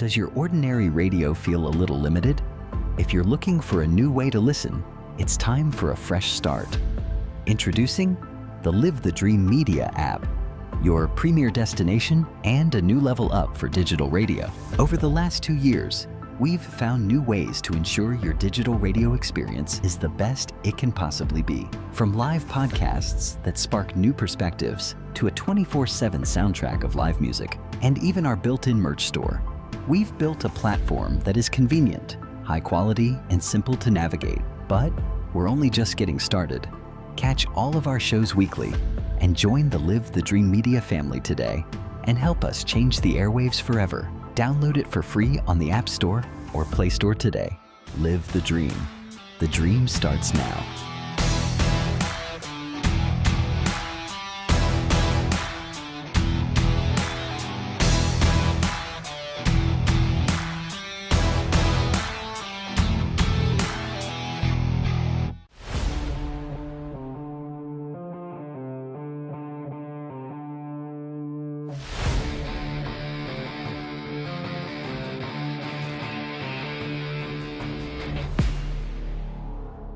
Does your ordinary radio feel a little limited? If you're looking for a new way to listen, it's time for a fresh start. Introducing the Live the Dream Media app, your premier destination and a new level up for digital radio. Over the last 2 years, we've found new ways to ensure your digital radio experience is the best it can possibly be. From live podcasts that spark new perspectives to a 24/7 soundtrack of live music, and even our built-in merch store, we've built a platform that is convenient, high quality, and simple to navigate. But we're only just getting started. Catch all of our shows weekly and join the Live the Dream Media family today and help us change the airwaves forever. Download it for free on the App Store or Play Store today. Live the dream. The dream starts now.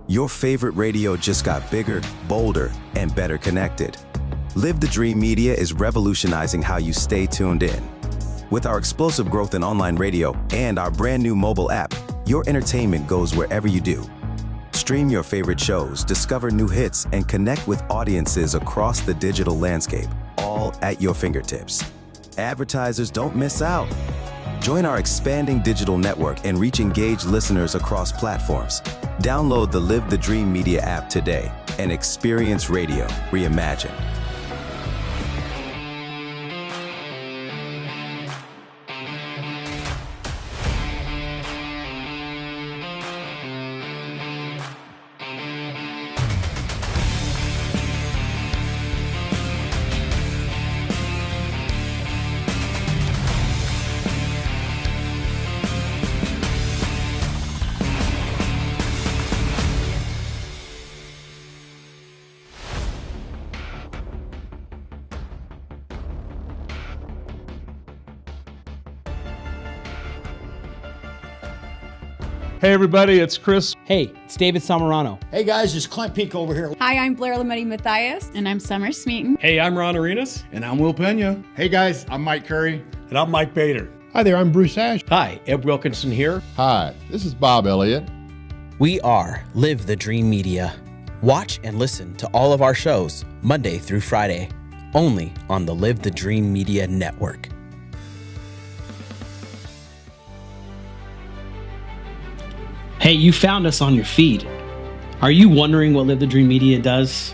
Your favorite radio just got bigger, bolder, and better connected. Live the Dream Media is revolutionizing how you stay tuned in. With our explosive growth in online radio and our brand new mobile app, your entertainment goes wherever you do. Stream your favorite shows, discover new hits, and connect with audiences across the digital landscape, all at your fingertips. Advertisers don't miss out. Join our expanding digital network and reach engaged listeners across platforms. Download the Live the Dream Media app today and experience radio reimagined. Hey everybody, it's Chris. Hey, it's David Samarano. Hey guys, it's Clint Peak over here. Hi, I'm Blair Lametti Mathias. And I'm Summer Smeaton. Hey, I'm Ron Arenas. And I'm Will Pena. Hey guys, I'm Mike Curry. And I'm Mike Bader. Hi there, I'm Bruce Ash. Hi, Ed Wilkinson here. Hi, this is Bob Elliott. We are Live the Dream Media. Watch and listen to all of our shows Monday through Friday, only on the Live the Dream Media Network. Hey, you found us on your feed. Are you wondering what Live the Dream Media does?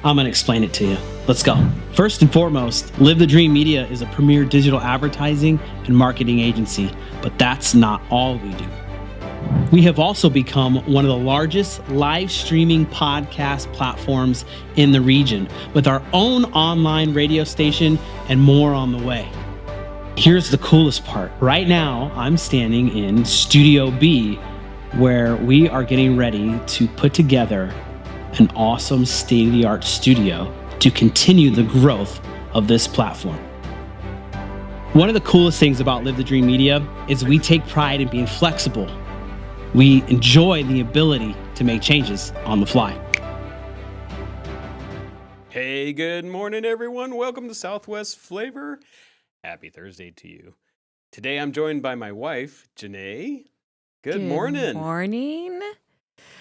I'm going to explain it to you. Let's go. First and foremost, Live the Dream Media is a premier digital advertising and marketing agency, but that's not all we do. We have also become one of the largest live streaming podcast platforms in the region, with our own online radio station and more on the way. Here's the coolest part. Right now, I'm standing in Studio B, where we are getting ready to put together an awesome state-of-the-art studio to continue the growth of this platform. One of the coolest things about Live the Dream Media is we take pride in being flexible. We enjoy the ability to make changes on the fly. Hey, good morning, everyone. Welcome to Southwest Flavor. Happy Thursday to you. Today I'm joined by my wife, Janay. Good morning. Good morning.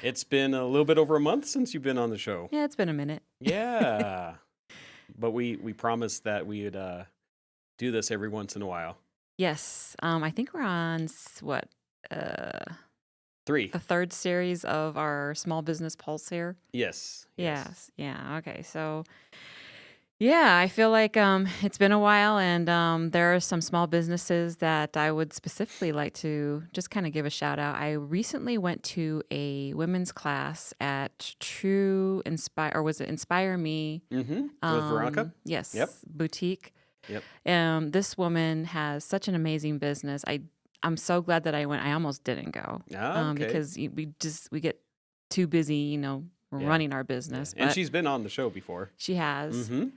It's been a little bit over a month since you've been on the show. Yeah, it's been a minute. Yeah. But we promised that we would do this every once in a while. Yes. I think we're on, what? 3. The third series of our Small Business Pulse here. Yes. Yes. Yeah. Okay. So, yeah, I feel like it's been a while, and there are some small businesses that I would specifically like to just kind of give a shout out. I recently went to a women's class at True Inspire, or was it Inspire Me? Mm-hmm. With Veronica? Yes. Yep. Boutique. Yep. This woman has such an amazing business. I'm so glad that I went. I almost didn't go because we get too busy, running our business. Yeah. And she's been on the show before. She has. Mm-hmm.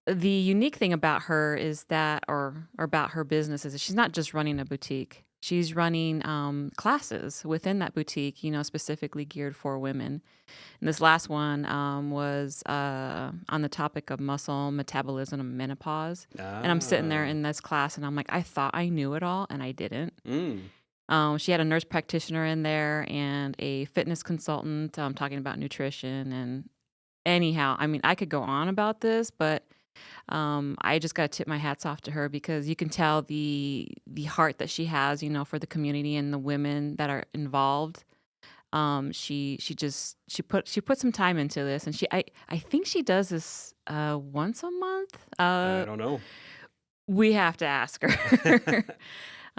the unique thing about her is that, or about her business, is that she's not just running a boutique. She's running classes within that boutique, specifically geared for women. And this last one was on the topic of muscle metabolism and menopause. And I'm sitting there in this class, and I'm like, I thought I knew it all, and I didn't. She had a nurse practitioner in there and a fitness consultant talking about nutrition. And anyhow, I mean, I could go on about this, but I just got to tip my hats off to her, because you can tell the heart that she has, for the community and the women that are involved. She put some time into this, and I think she does this once a month. I don't know. We have to ask her.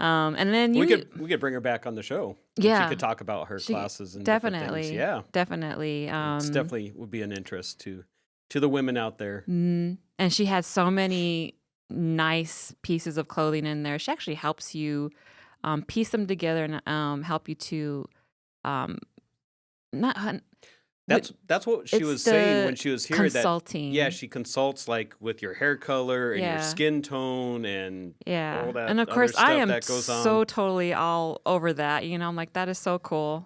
And then we could bring her back on the show. Yeah, she could talk about her classes and definitely. Different things. Yeah, definitely. It's definitely would be an interest to the women out there. And she has so many nice pieces of clothing in there. She actually helps you piece them together and help you to not. That's what she was saying when she was here. Consulting. She consults like with your hair color and your skin tone and all that. And of course, other stuff I am that goes so on. totally all over that. I'm like, that is so cool.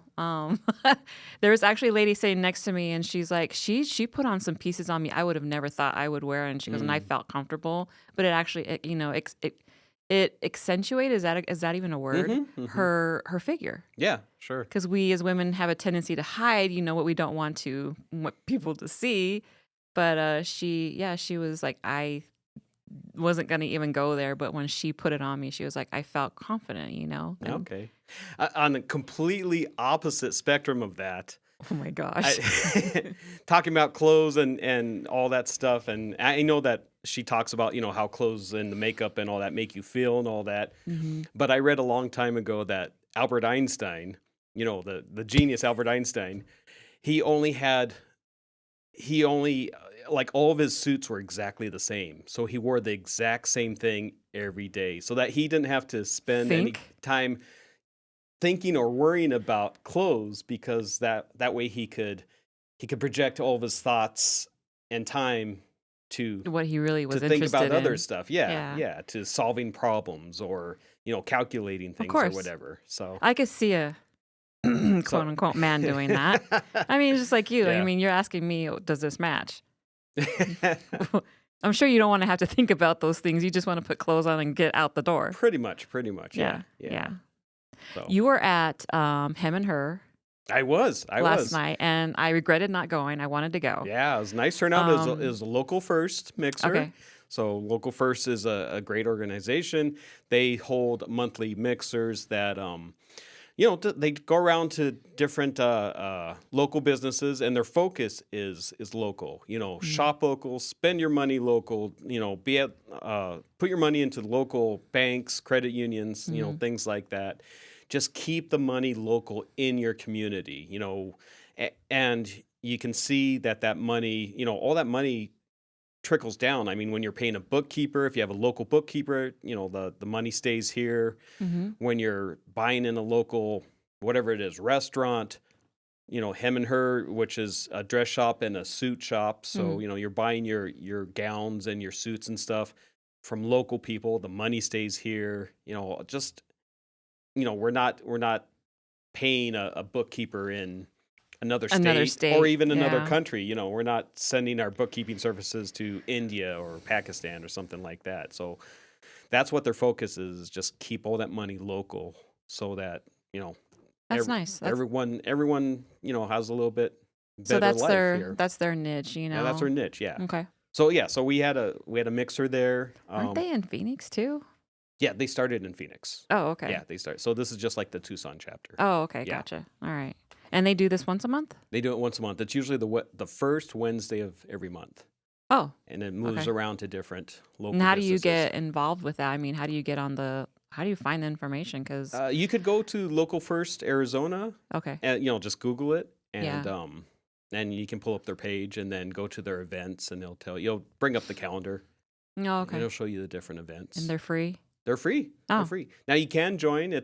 There was actually a lady sitting next to me, and she's like, she put on some pieces on me I would have never thought I would wear, and she goes, and I felt comfortable, but it actually, it accentuated, is that even a word? Her figure. Yeah, sure. Because we as women have a tendency to hide, what we don't want people to see. But she was like, I wasn't going to even go there. But when she put it on me, she was like, I felt confident, And, Okay. On the completely opposite spectrum of that. Oh my gosh. Talking about clothes and all that stuff. And I know that she talks about, how clothes and the makeup and all that make you feel and all that. But I read a long time ago that Albert Einstein, the genius Albert Einstein, he only like all of his suits were exactly the same. So he wore the exact same thing every day, so that he didn't have to spend any time thinking or worrying about clothes, because that way he could project all of his thoughts and time to what he really was to think interested about in. other stuff. Yeah, to solving problems or calculating things or whatever. So I could see a quote unquote man doing that. I mean, just like you. Yeah. I mean, you're asking me, does this match? I'm sure you don't want to have to think about those things. You just want to put clothes on and get out the door. Pretty much. Yeah. So. You were at Him and Her. I was last night, and I regretted not going. I wanted to go. Yeah, it was a nice turnout. It was a Local First mixer. Okay. So Local First is a great organization. They hold monthly mixers that they go around to different local businesses, and their focus is local. Shop local, spend your money local. Put your money into local banks, credit unions. Things like that. Just keep the money local in your community, and you can see that money, all that money trickles down. I mean, when you're paying a bookkeeper, if you have a local bookkeeper, the money stays here. When you're buying in a local, whatever it is, restaurant, Him and Her, which is a dress shop and a suit shop. So, you're buying your gowns and your suits and stuff from local people. The money stays here, we're not paying a bookkeeper in another state or even another country. We're not sending our bookkeeping services to India or Pakistan or something like that. So that's what their focus is, just keep all that money local, so that, that's nice. Everyone, has a little bit better so that's life here. That's their niche, Yeah, that's their niche. Yeah. Okay. So we had a mixer there. Aren't they in Phoenix too? Yeah, they started in Phoenix. Oh, okay. Yeah, they started. So this is just like the Tucson chapter. Oh, okay. Yeah. Gotcha. All right. And they do this once a month? They do it once a month. It's usually the first Wednesday of every month. Oh. And it moves around to different local And how do businesses. you get involved with that? I mean, how do you find the information? Because you could go to Local First Arizona. Okay. And just Google it, and and you can pull up their page and then go to their events, and you'll bring up the calendar. Oh, okay. And it'll show you the different events. And they're free? They're free. Oh. They're free. Now you can join.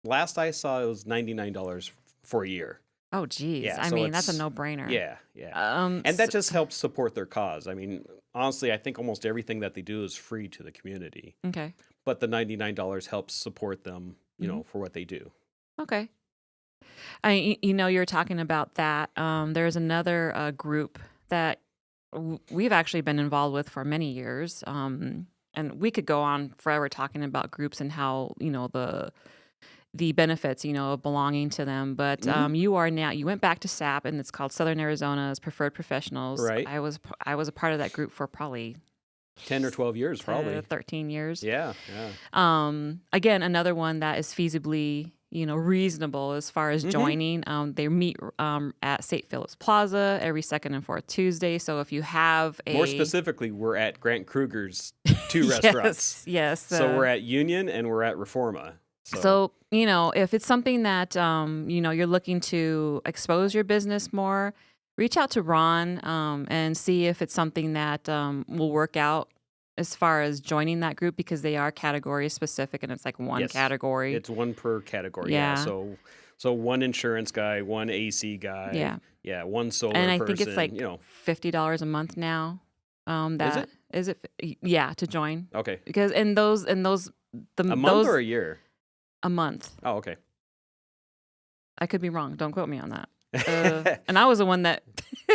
Last I saw, it was $99 for a year. Oh, geez. Yeah, I so mean, that's a no-brainer. Yeah. And that just helps support their cause. I mean, honestly, I think almost everything that they do is free to the community. Okay. But the $99 helps support them, for what they do. Okay. You're talking about that. There's another group that we've actually been involved with for many years. And we could go on forever talking about groups and how, the benefits, of belonging to them. But you went back to SAP, and it's called Southern Arizona's Preferred Professionals. Right. I was a part of that group for probably 10 or 12 years, probably. 13 years. Yeah, yeah. Again, another one that is feasibly, reasonable as far as joining. They meet at St. Philip's Plaza every second and fourth Tuesday. So if you have More specifically, we're at Grant Kruger's two restaurants. Yes. So we're at Union and we're at Reforma. So, if it's something that, you're looking to expose your business more, reach out to Ron and see if it's something that will work out as far as joining that group, because they are category specific and it's like one category. It's one per category. Yeah. So one insurance guy, one AC guy. Yeah. Yeah. One solar and I person. think it's like $50 a month now. Is it? Yeah, to join. Okay. Because a month or a year? A month. Oh, okay. I could be wrong. Don't quote me on that. And I was the one that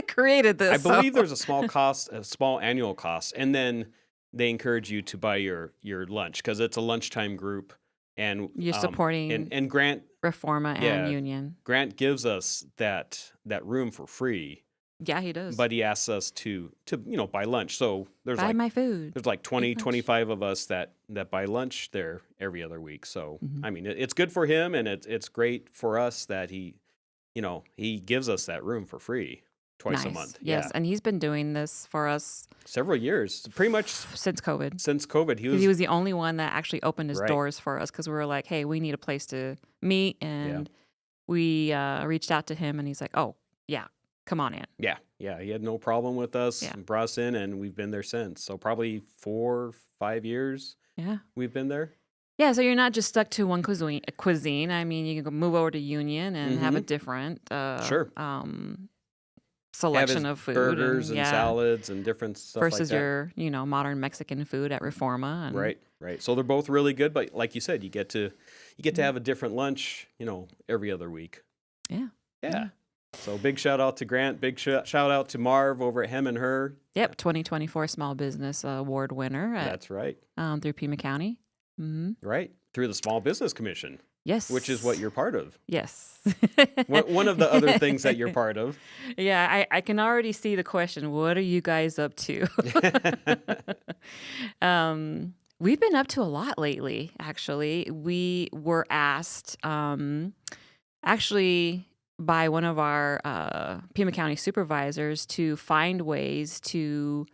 created this. I believe there's a small annual cost, and then they encourage you to buy your lunch because it's a lunchtime group, and you're supporting and Grant Reforma and Union. Grant gives us that room for free. Yeah, he does. But he asks us to buy lunch. So there's buy my food. There's like 20, 25 of us that buy lunch there every other week. So I mean, it's good for him, and it's great for us that he gives us that room for free twice a month. Yes, yeah. And he's been doing this for us several years, pretty much since COVID. Since COVID, he was the only one that actually opened his doors for us because we were like, hey, we need a place to meet, and we reached out to him, and he's like, oh yeah. Come on in. Yeah. He had no problem with us. Yeah. Brought us in, and we've been there since. So probably 4 or 5 years. Yeah, we've been there. Yeah, so you're not just stuck to one cuisine. I mean, you can move over to Union and have a different selection of food, burgers and salads and different stuff versus like that. your modern Mexican food at Reforma. And Right. So they're both really good, but like you said, you get to have a different lunch, every other week. Yeah. So big shout out to Grant. Big shout out to Marv over at Hem and Her. Yep, 2024 Small Business Award winner. That's right. Through Pima County. Mm-hmm. Right. Through the Small Business Commission. Yes. Which is what you're part of. Yes. One of the other things that you're part of. Yeah, I can already see the question. What are you guys up to? We've been up to a lot lately, actually. We were asked, by one of our Pima County supervisors to find ways to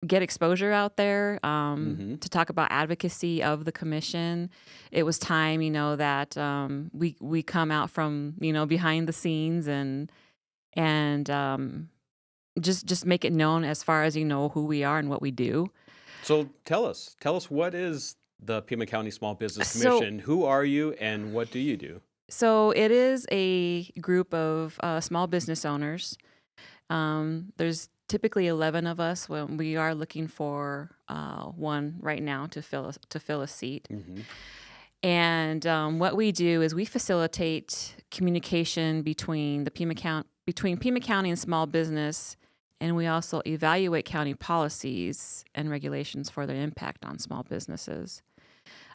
get exposure out there, to talk about advocacy of the commission. It was time, that we come out from, behind the scenes and just make it known as far as, who we are and what we do. So tell us what is the Pima County Small Business Commission? Who are you and what do you do? So it is a group of small business owners. There's typically 11 of us. When we are looking for one right now to fill a seat. Mm-hmm. And what we do is we facilitate communication between Pima County and small business, and we also evaluate county policies and regulations for their impact on small businesses.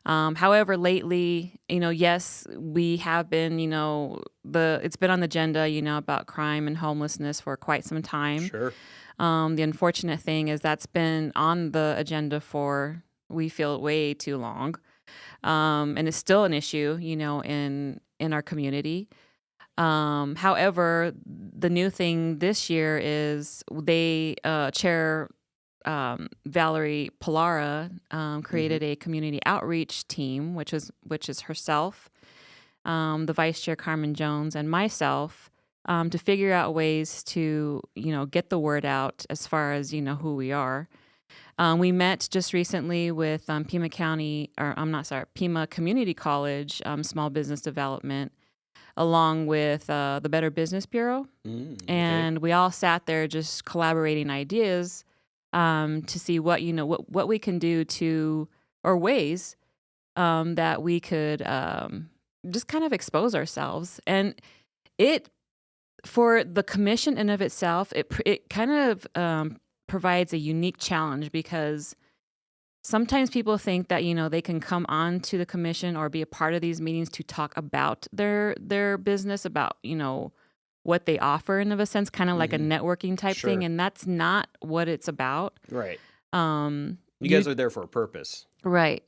However, lately, yes, we have been, it's been on the agenda, about crime and homelessness for quite some time. Sure. The unfortunate thing is that's been on the agenda for, we feel, way too long. And it's still an issue, in our community. However, the new thing this year is they, Chair Valerie Pilara created a community outreach team, which is herself, the Vice Chair Carmen Jones, and myself, to figure out ways to get the word out as far as who we are. We met just recently with Pima Community College Small Business Development along with the Better Business Bureau. Okay. And we all sat there just collaborating ideas to see what we can do to, or ways that we could just kind of expose ourselves. And it, for the commission in of itself, it kind of provides a unique challenge, because sometimes people think that, they can come on to the commission or be a part of these meetings to talk about their business, about, what they offer, in of a sense, kind of like a networking type Sure. thing. And that's not what it's about. Right. Um, You guys are there for a purpose. Right.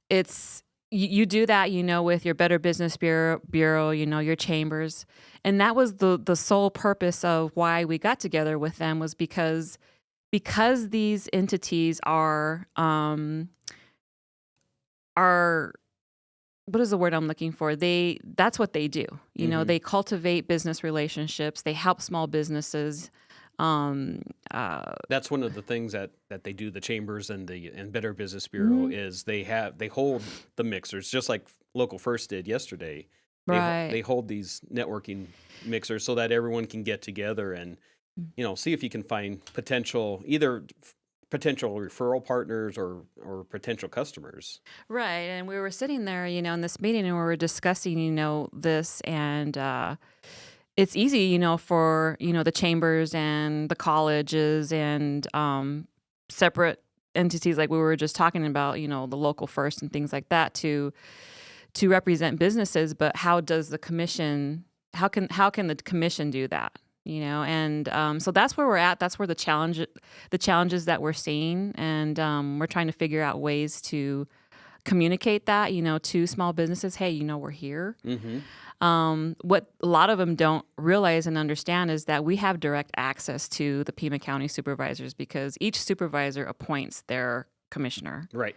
It's you do that, with your Better Business Bureau, your chambers, and that was the sole purpose of why we got together with them, was because these entities are what is the word I'm looking for? That's what they do. They cultivate business relationships. They help small businesses. That's one of the things that they do. The chambers and Better Business Bureau is they hold the mixers, just like Local First did yesterday. Right. They hold these networking mixers so that everyone can get together and see if you can find potential referral partners or potential customers. Right. And we were sitting there, in this meeting, and we were discussing, this, and it's easy, for, the chambers and the colleges and separate entities like we were just talking about, the Local First and things like that, to represent businesses. But how does the commission, how can the commission do that? And so that's where we're at. That's where the challenges that we're seeing, and we're trying to figure out ways to communicate that, to small businesses. Hey, we're here. What a lot of them don't realize and understand is that we have direct access to the Pima County supervisors, because each supervisor appoints their commissioner. Right.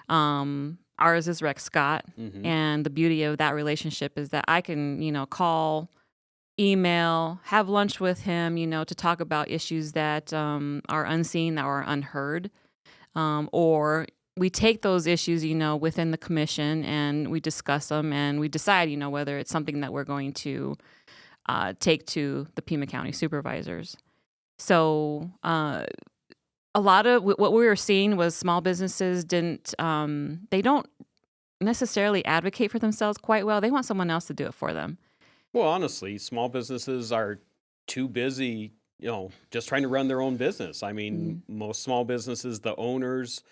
Ours is Rex Scott, and the beauty of that relationship is that I can, call, email, have lunch with him, to talk about issues that are unseen, that are unheard, or we take those issues, within the commission, and we discuss them, and we decide, whether it's something that we're going to take to the Pima County supervisors. So a lot of what we were seeing was small businesses they don't necessarily advocate for themselves quite well. They want someone else to do it for them. Well, honestly, small businesses are too busy, just trying to run their own business. I mean, most small businesses, the owners,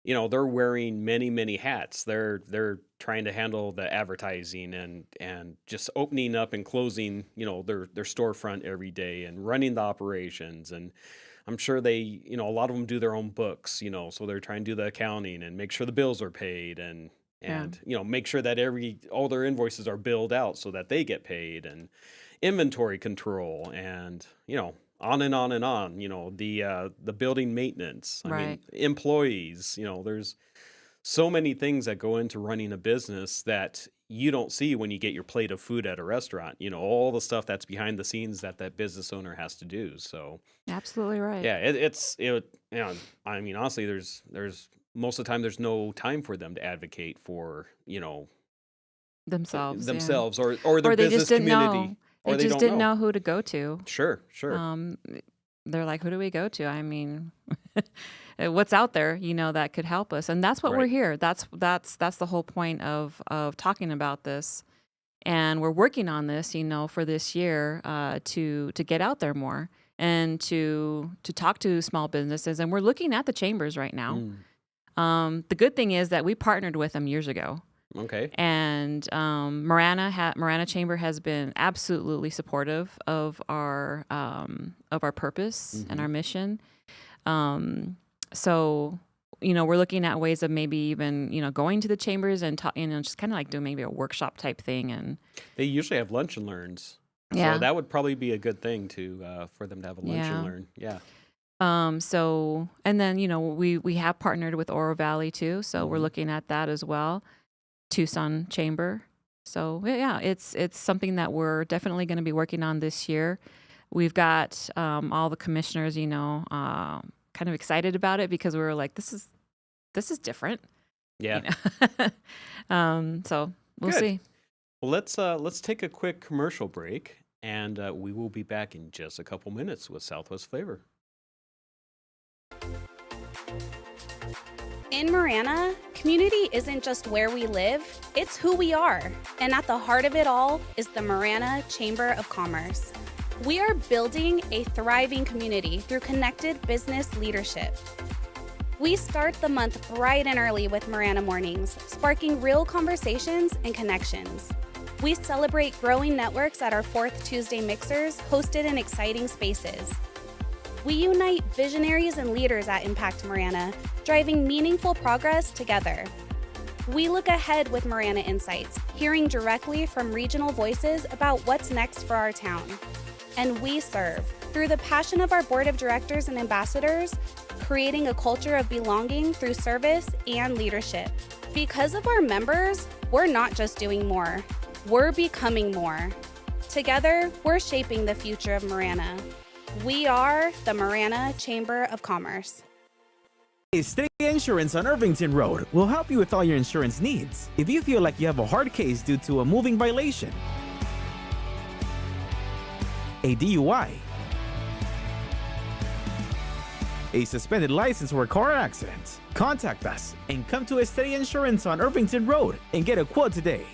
they're wearing many, many hats. They're trying to handle the advertising and just opening up and closing, their storefront every day, and running the operations. And I'm sure they, a lot of them do their own books, so they're trying to do the accounting and make sure the bills are paid, and make sure that all their invoices are billed out so that they get paid, and inventory control, and on and on and on. The building maintenance. I mean, employees. There's so many things that go into running a business that you don't see when you get your plate of food at a restaurant. All the stuff that's behind the scenes that business owner has to do. So Absolutely right. yeah, I mean, honestly, there's most of the time there's no time for them to advocate for Themselves, or their or they business just didn't community, know. or They they just don't didn't know. know who to go to. Sure. They're like, who do we go to? I mean, what's out there, that could help us? And that's what we're Right. here. That's the whole point of talking about this. And we're working on this, for this year, to get out there more, and to talk to small businesses. And we're looking at the chambers right now. The good thing is that we partnered with them years ago. Okay. And Marana Chamber has been absolutely supportive of our purpose and our mission. So we're looking at ways of maybe even going to the chambers and just kind of like doing maybe a workshop type thing. And They usually have lunch and learns. Yeah. So that would probably be a good thing for them to have a lunch and learn. Yeah. So, and then we have partnered with Oro Valley too, so we're looking at that as well. Tucson Chamber. So yeah, it's something that we're definitely going to be working on this year. We've got all the commissioners, kind of excited about it, because we were like, this is different. Yeah. So we'll Good. see. Well, let's take a quick commercial break, and we will be back in just a couple minutes with Southwest Flavor. In Marana, community isn't just where we live, it's who we are. And at the heart of it all is the Marana Chamber of Commerce. We are building a thriving community through connected business leadership. We start the month bright and early with Marana Mornings, sparking real conversations and connections. We celebrate growing networks at our 4th Tuesday mixers, hosted in exciting spaces. We unite visionaries and leaders at Impact Marana, driving meaningful progress together. We look ahead with Marana Insights, hearing directly from regional voices about what's next for our town. And we serve, through the passion of our board of directors and ambassadors, creating a culture of belonging through service and leadership. Because of our members, we're not just doing more, we're becoming more. Together, we're shaping the future of Marana. We are the Marana Chamber of Commerce. Estrella Insurance on Irvington Road will help you with all your insurance needs. If you feel like you have a hard case due to a moving violation, a DUI, a suspended license or a car accident, contact us and come to Estrella Insurance on Irvington Road and get a quote today.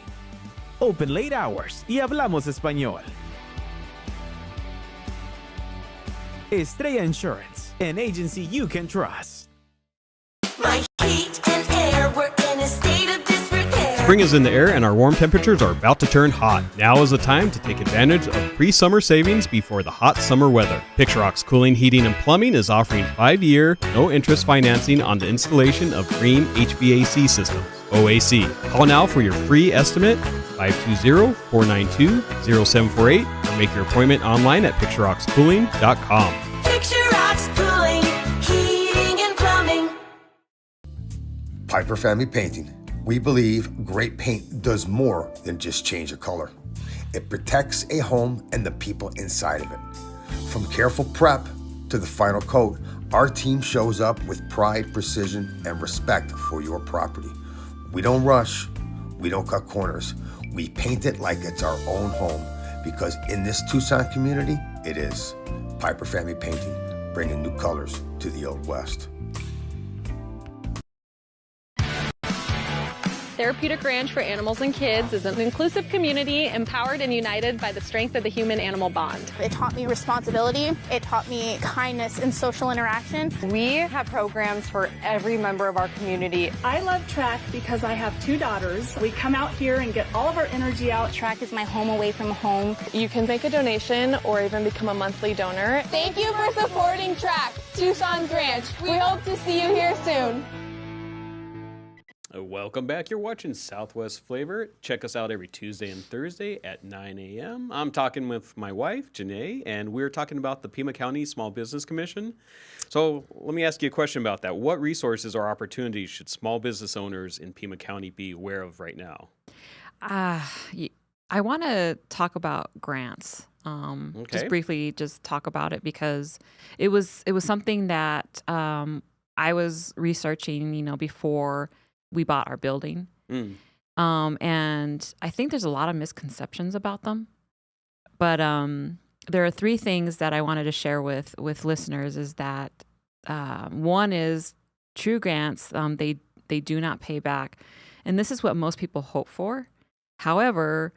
Open late hours y hablamos español. Estrella Insurance, an agency you can trust. My heat and air were in a state of disrepair. Spring is in the air and our warm temperatures are about to turn hot. Now is the time to take advantage of pre-summer savings before the hot summer weather. Picturox Cooling, Heating, and Plumbing is offering 5-year, no-interest financing on the installation of green HVAC systems, OAC. Call now for your free estimate, 520-492-0748, or make your appointment online at picturoxcooling.com. Picturox Cooling, Heating, and Plumbing. Piper Family Painting. We believe great paint does more than just change a color. It protects a home and the people inside of it. From careful prep to the final coat, our team shows up with pride, precision, and respect for your property. We don't rush. We don't cut corners. We paint it like it's our own home, because in this Tucson community, it is. Piper Family Painting, bringing new colors to the Old West. Therapeutic Ranch for Animals and Kids is an inclusive community empowered and united by the strength of the human-animal bond. It taught me responsibility. It taught me kindness and social interaction. We have programs for every member of our community. I love track because I have 2 daughters. We come out here and get all of our energy out. Track is my home away from home. You can make a donation or even become a monthly donor. Thank you for supporting Track, Tucson's Ranch. We hope to see you here soon. Welcome back. You're watching Southwest Flavor. Check us out every Tuesday and Thursday at 9 a.m. I'm talking with my wife, Janay, and we're talking about the Pima County Small Business Commission. So let me ask you a question about that. What resources or opportunities should small business owners in Pima County be aware of right now? I want to talk about grants. Just briefly, just talk about it because it was something that I was researching, before we bought our building. And I think there's a lot of misconceptions about them. But there are 3 things that I wanted to share with listeners is that one is true grants, they do not pay back. And this is what most people hope for. However,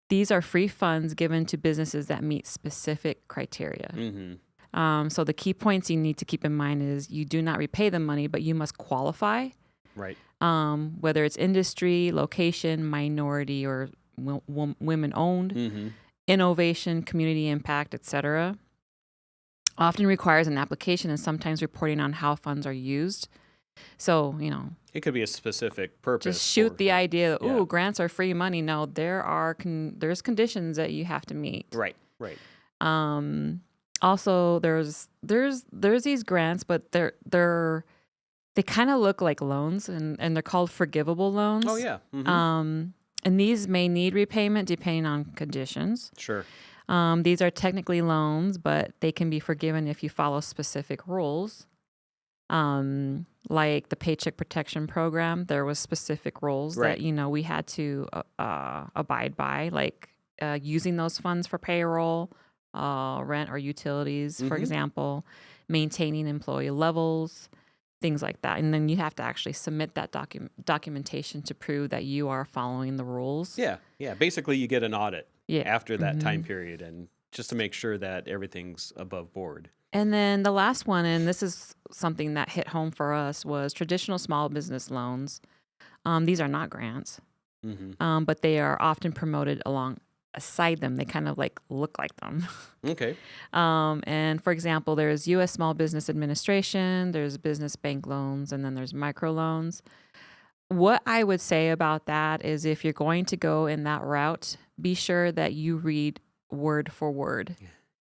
these are free funds given to businesses that meet specific criteria. Mm-hmm. So the key points you need to keep in mind is you do not repay the money, but you must qualify. Right. Whether it's industry, location, minority, or women-owned, innovation, community impact, etc. Often requires an application and sometimes reporting on how funds are used. So, it could be a specific purpose. Just shoot the idea that, grants are free money. No, there's conditions that you have to meet. Right. Also, there's these grants, but they kind of look like loans, and they're called forgivable loans. Oh, yeah. Mm-hmm. And these may need repayment depending on conditions. Sure. These are technically loans, but they can be forgiven if you follow specific rules. Like the Paycheck Protection Program, there was specific rules Right. that, we had to abide by, like using those funds for payroll, rent or utilities, for Mhm. example, maintaining employee levels, things like that. And then you have to actually submit that documentation to prove that you are following the rules. Yeah. Basically, you get an audit Yeah. after that time period, and just to make sure that everything's above board. And then the last one, and this is something that hit home for us, was traditional small business loans. These are not grants, but they are often promoted alongside them. They kind of like look like them. Okay. And for example, there's U.S. Small Business Administration, there's business bank loans, and then there's microloans. What I would say about that is if you're going to go in that route, be sure that you read word for word.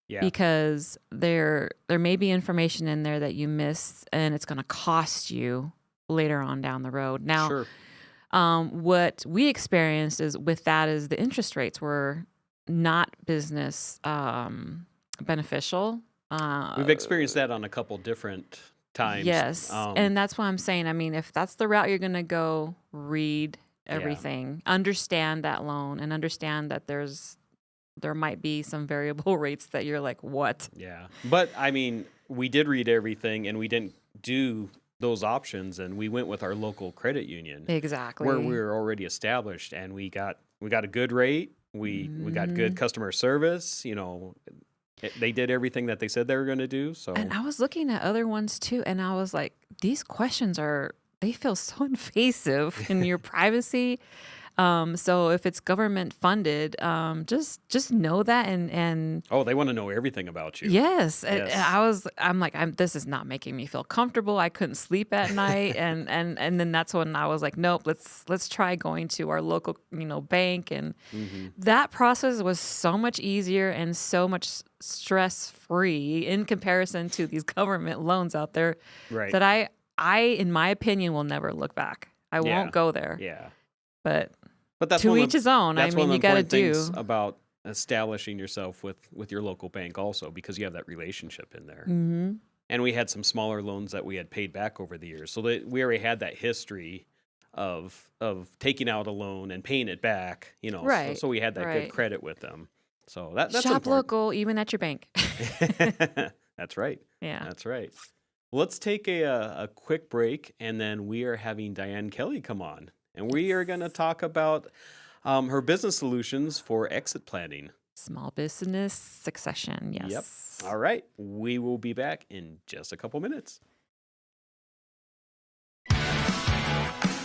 Yeah. Because there may be information in there that you miss, and it's going to cost you later on down the road. Now, Sure. What we experienced is the interest rates were not business beneficial. We've experienced that on a couple different times. Yes, and that's why I'm saying. I mean, if that's the route you're going to go, read everything, understand that loan, and understand that there might be some variable rates that you're like, what? Yeah. But I mean, we did read everything, and we didn't do those options, and we went with our local credit union. Exactly. Where we were already established, and we got a good rate. We got good customer service. They did everything that they said they were going to do. So, And I was looking at other ones too, and I was like, these questions they feel so invasive in your privacy. So if it's government funded, just know that and oh, they want to know everything about you. yes. And I'm like, this is not making me feel comfortable. I couldn't sleep at night, and then that's when I was like, nope, let's try going to our local bank, and that process was so much easier and so much stress free in comparison to these government loans out there. Right. That I in my opinion will never look back. I won't go there. Yeah. But that's to one of each his own. I That's mean, one you of the got to important do. things about establishing yourself with your local bank also, because you have that relationship in there. Mm-hmm. And we had some smaller loans that we had paid back over the years, so that we already had that history of taking out a loan and paying it back. Right. So we had that Right. good credit with them. So that's Shop important. local, even at your bank. That's right. Yeah. That's right. Let's take a quick break, and then we are having Dianne Kelley come on, and we are going to talk about her business solutions for exit planning. Small business succession. Yes. Yep. All right. We will be back in just a couple minutes.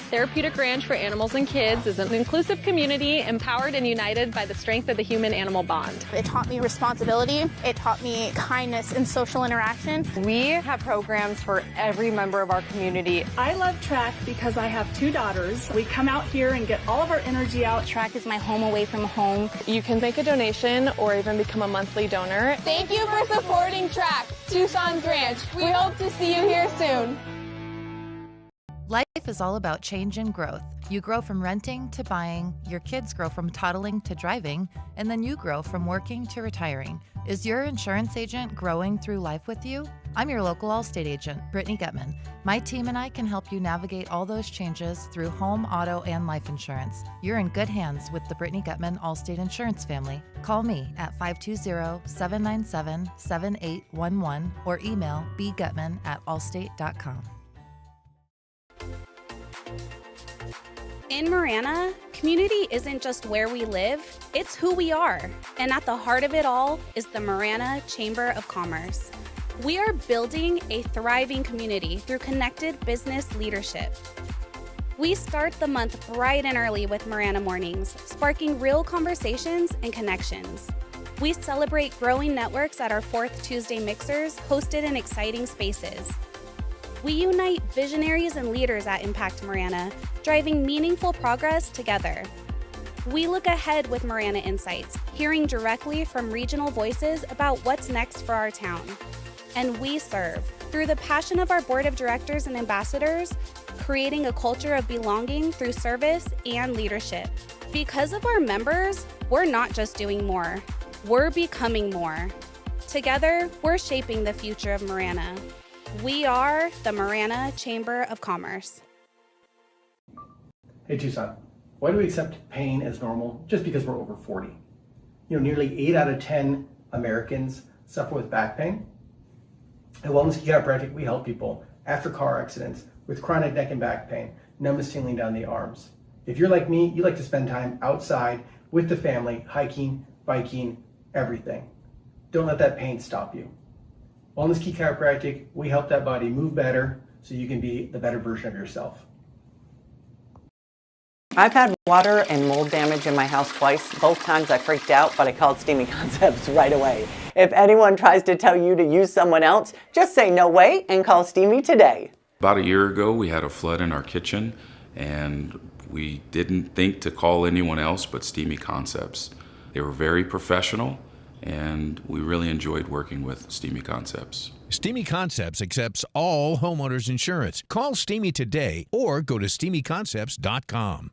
Therapeutic Ranch for Animals and Kids is an inclusive community empowered and united by the strength of the human-animal bond. It taught me responsibility. It taught me kindness and social interaction. We have programs for every member of our community. I love track because I have 2 daughters. We come out here and get all of our energy out. Track is my home away from home. You can make a donation or even become a monthly donor. Thank you for supporting Track, Tucson's Ranch. We hope to see you here soon. Life is all about change and growth. You grow from renting to buying, your kids grow from toddling to driving, and then you grow from working to retiring. Is your insurance agent growing through life with you? I'm your local Allstate agent, Brittany Gutman. My team and I can help you navigate all those changes through home, auto, and life insurance. You're in good hands with the Brittany Gutman Allstate Insurance family. Call me at 520-797-7811 or email bgutman@allstate.com. In Marana, community isn't just where we live, it's who we are. And at the heart of it all is the Marana Chamber of Commerce. We are building a thriving community through connected business leadership. We start the month bright and early with Marana Mornings, sparking real conversations and connections. We celebrate growing networks at our 4th Tuesday mixers, hosted in exciting spaces. We unite visionaries and leaders at Impact Marana, driving meaningful progress together. We look ahead with Marana Insights, hearing directly from regional voices about what's next for our town. And we serve, through the passion of our board of directors and ambassadors, creating a culture of belonging through service and leadership. Because of our members, we're not just doing more, we're becoming more. Together, we're shaping the future of Marana. We are the Marana Chamber of Commerce. Hey Tucson, why do we accept pain as normal just because we're over 40? Nearly 8 out of 10 Americans suffer with back pain. At Wellness Key Chiropractic, we help people after car accidents with chronic neck and back pain, numbness tingling down the arms. If you're like me, you like to spend time outside with the family, hiking, biking, everything. Don't let that pain stop you. Wellness Key Chiropractic, we help that body move better so you can be the better version of yourself. I've had water and mold damage in my house twice. Both times I freaked out, but I called Steamy Concepts right away. If anyone tries to tell you to use someone else, just say no way and call Steamy today. About a year ago, we had a flood in our kitchen, and we didn't think to call anyone else but Steamy Concepts. They were very professional, and we really enjoyed working with Steamy Concepts. Steamy Concepts accepts all homeowners insurance. Call Steamy today or go to steamyconcepts.com.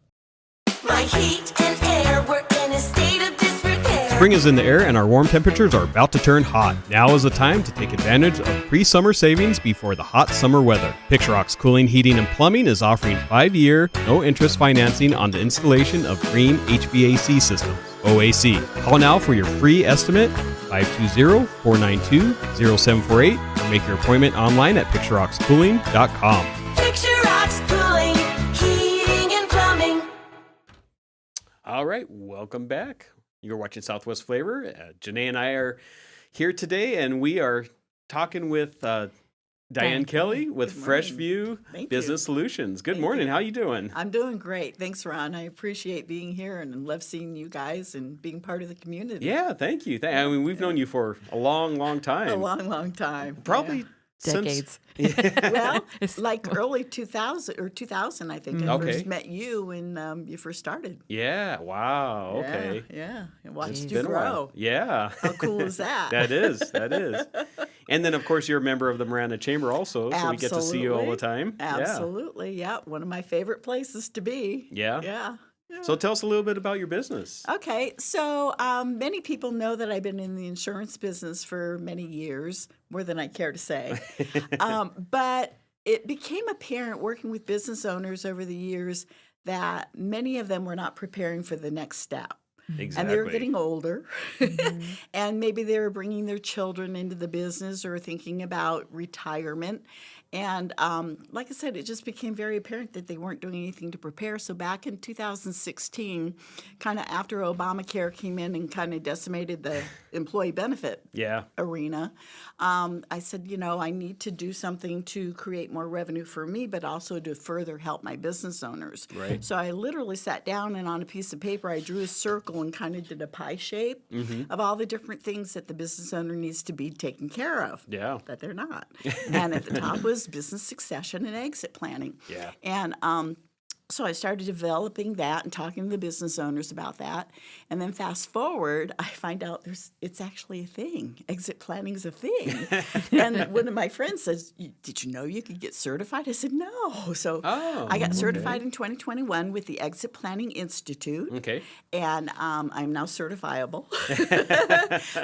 My heat and air were in a state of disrepair. Spring is in the air and our warm temperatures are about to turn hot. Now is the time to take advantage of pre-summer savings before the hot summer weather. Picturox Cooling, Heating, and Plumbing is offering 5-year, no-interest financing on the installation of green HVAC systems, OAC. Call now for your free estimate, 520-492-0748, or make your appointment online at picturoxcooling.com. Picturox Cooling, Heating, and Plumbing. All right, welcome back. You're watching Southwest Flavor. Janay and I are here today, and we are talking with Dianne Kelley with FreshVue Business Solutions. Good morning. How you doing? I'm doing great. Thanks, Ron. I appreciate being here and love seeing you guys and being part of the community. Yeah, thank you. I mean, we've known you for a long, long time. A long, long time. Probably decades. Well, like early 2000 or 2000, I think. I first met you when you first started. Yeah. Wow. Okay. Yeah. And watched It's you been a grow. while. Yeah. How cool is that? That is. And then, of course, you're a member of the Marana Chamber also, so we get to see you all the time. Absolutely. Yeah. One of my favorite places to be. Yeah. Yeah. So tell us a little bit about your business. Okay, so many people know that I've been in the insurance business for many years, more than I care to say. But it became apparent working with business owners over the years that many of them were not preparing for the next step. Exactly. And they were getting older, and maybe they were bringing their children into the business or thinking about retirement. And like I said, it just became very apparent that they weren't doing anything to prepare. So back in 2016, kind of after Obamacare came in and kind of decimated the employee benefit arena, I said, I need to do something to create more revenue for me, but also to further help my business owners. Right. So I literally sat down and on a piece of paper, I drew a circle and kind of did a pie shape of all the different things that the business owner needs to be taken care of. Yeah. But they're not. And at the top was business succession and exit planning. Yeah. And so I started developing that and talking to the business owners about that. And then fast forward, I find out it's actually a thing. Exit planning is a thing. And one of my friends says, did you know you could get certified? I said, no. So I got certified in 2021 with the Exit Planning Institute. Okay. And I'm now certifiable.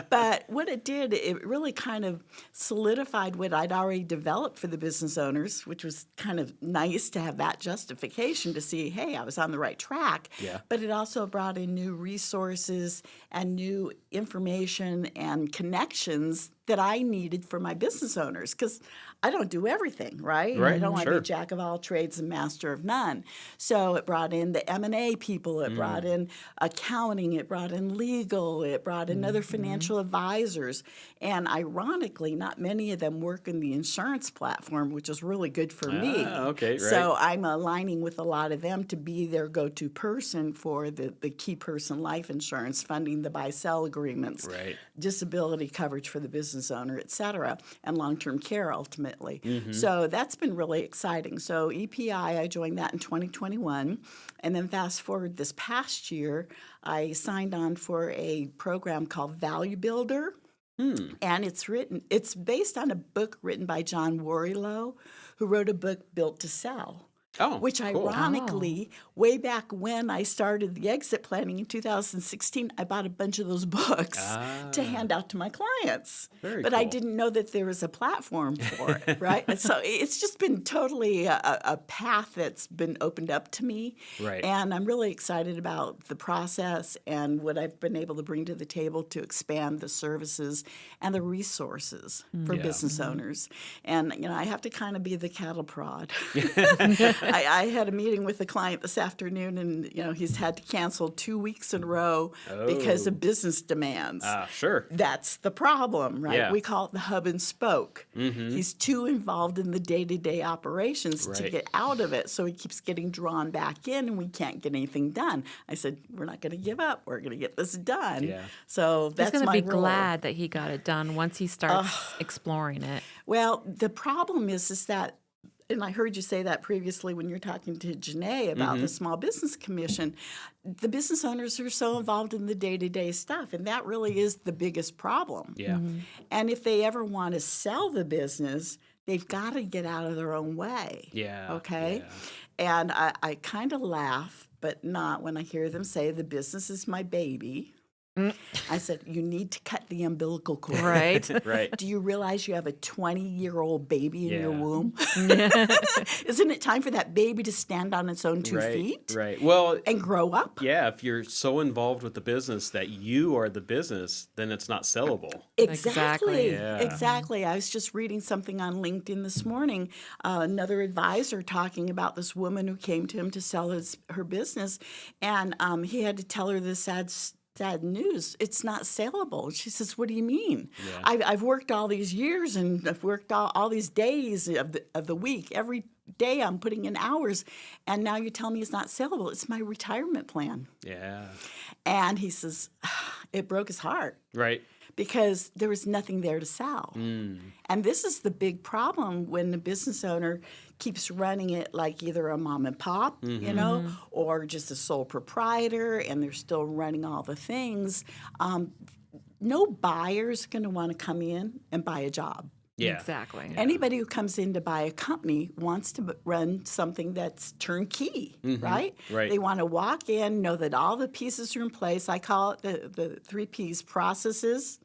But what it did, it really kind of solidified what I'd already developed for the business owners, which was kind of nice to have that justification to see, hey, I was on the right track. Yeah. But it also brought in new resources and new information and connections that I needed for my business owners, because I don't do everything, right? Right, I don't want to be sure. a jack of all trades and master of none. So it brought in the M&A people, it brought in accounting, it brought in legal, it brought in other financial advisors. And ironically, not many of them work in the insurance platform, which is really good for me. Okay, right. So I'm aligning with a lot of them to be their go-to person for the key person life insurance, funding the buy-sell agreements, Right. disability coverage for the business owner, et cetera, and long-term care ultimately. Mhm. So that's been really exciting. So EPI, I joined that in 2021. And then fast forward this past year, I signed on for a program called Value Builder. And it's based on a book written by John Warrilow, who wrote a book, Built to Sell. Oh, which cool. ironically, way back when I started the exit planning in 2016, I bought a bunch of those books to hand out to my clients. Very but I cool. didn't know that there was a platform for it, right? And so it's just been totally a path that's been opened up to me. Right. And I'm really excited about the process and what I've been able to bring to the table to expand the services and the resources for Yeah. business owners. And, I have to kind of be the cattle prod. I had a meeting with a client this afternoon, and he's had to cancel 2 weeks in a row because of business demands. Sure. That's the problem, right? Yeah. We call it the hub and spoke. Mhm. He's too involved in the day-to-day operations to Right. get out of it, so he keeps getting drawn back in, and we can't get anything done. I said, we're not going to give up. We're going to get this done. Yeah. So He's that's going to my be role. glad that he got it done once he starts exploring it. Well, the problem is that, and I heard you say that previously when you were talking to Janay about the Small Business Commission, the business owners are so involved in the day-to-day stuff, and that really is the biggest problem. Yeah. And if they ever want to sell the business, they've got to get out of their own way. Yeah. Okay? And I kind of laugh, but not when I hear them say the business is my baby. I said, you need to cut the umbilical cord. Right. Right. Do you realize you have a 20-year-old baby in your Yeah. womb? Isn't it time for that baby to stand on its own two Right. feet Right. Well, and grow up? yeah, if you're so involved with the business that you are the business, then it's not sellable. Exactly. Yeah. Exactly. I was just reading something on LinkedIn this morning. Another advisor talking about this woman who came to him to sell her business, and he had to tell her this sad news. It's not saleable. She says, what do you mean? Yeah. I've worked all these years, and I've worked all these days of the week. Every day I'm putting in hours, and now you tell me it's not saleable. It's my retirement plan. Yeah. And he says, it broke his heart. Right. Because there was nothing there to sell. And this is the big problem when the business owner keeps running it like either a mom and pop, or just a sole proprietor, and they're still running all the things. No buyer's going to want to come in and buy a job. Yeah. Exactly. Anybody who comes in to buy a company wants to run something that's turnkey, right? Right. They want to walk in, know that all the pieces are in place. I call it the 3 Ps: processes,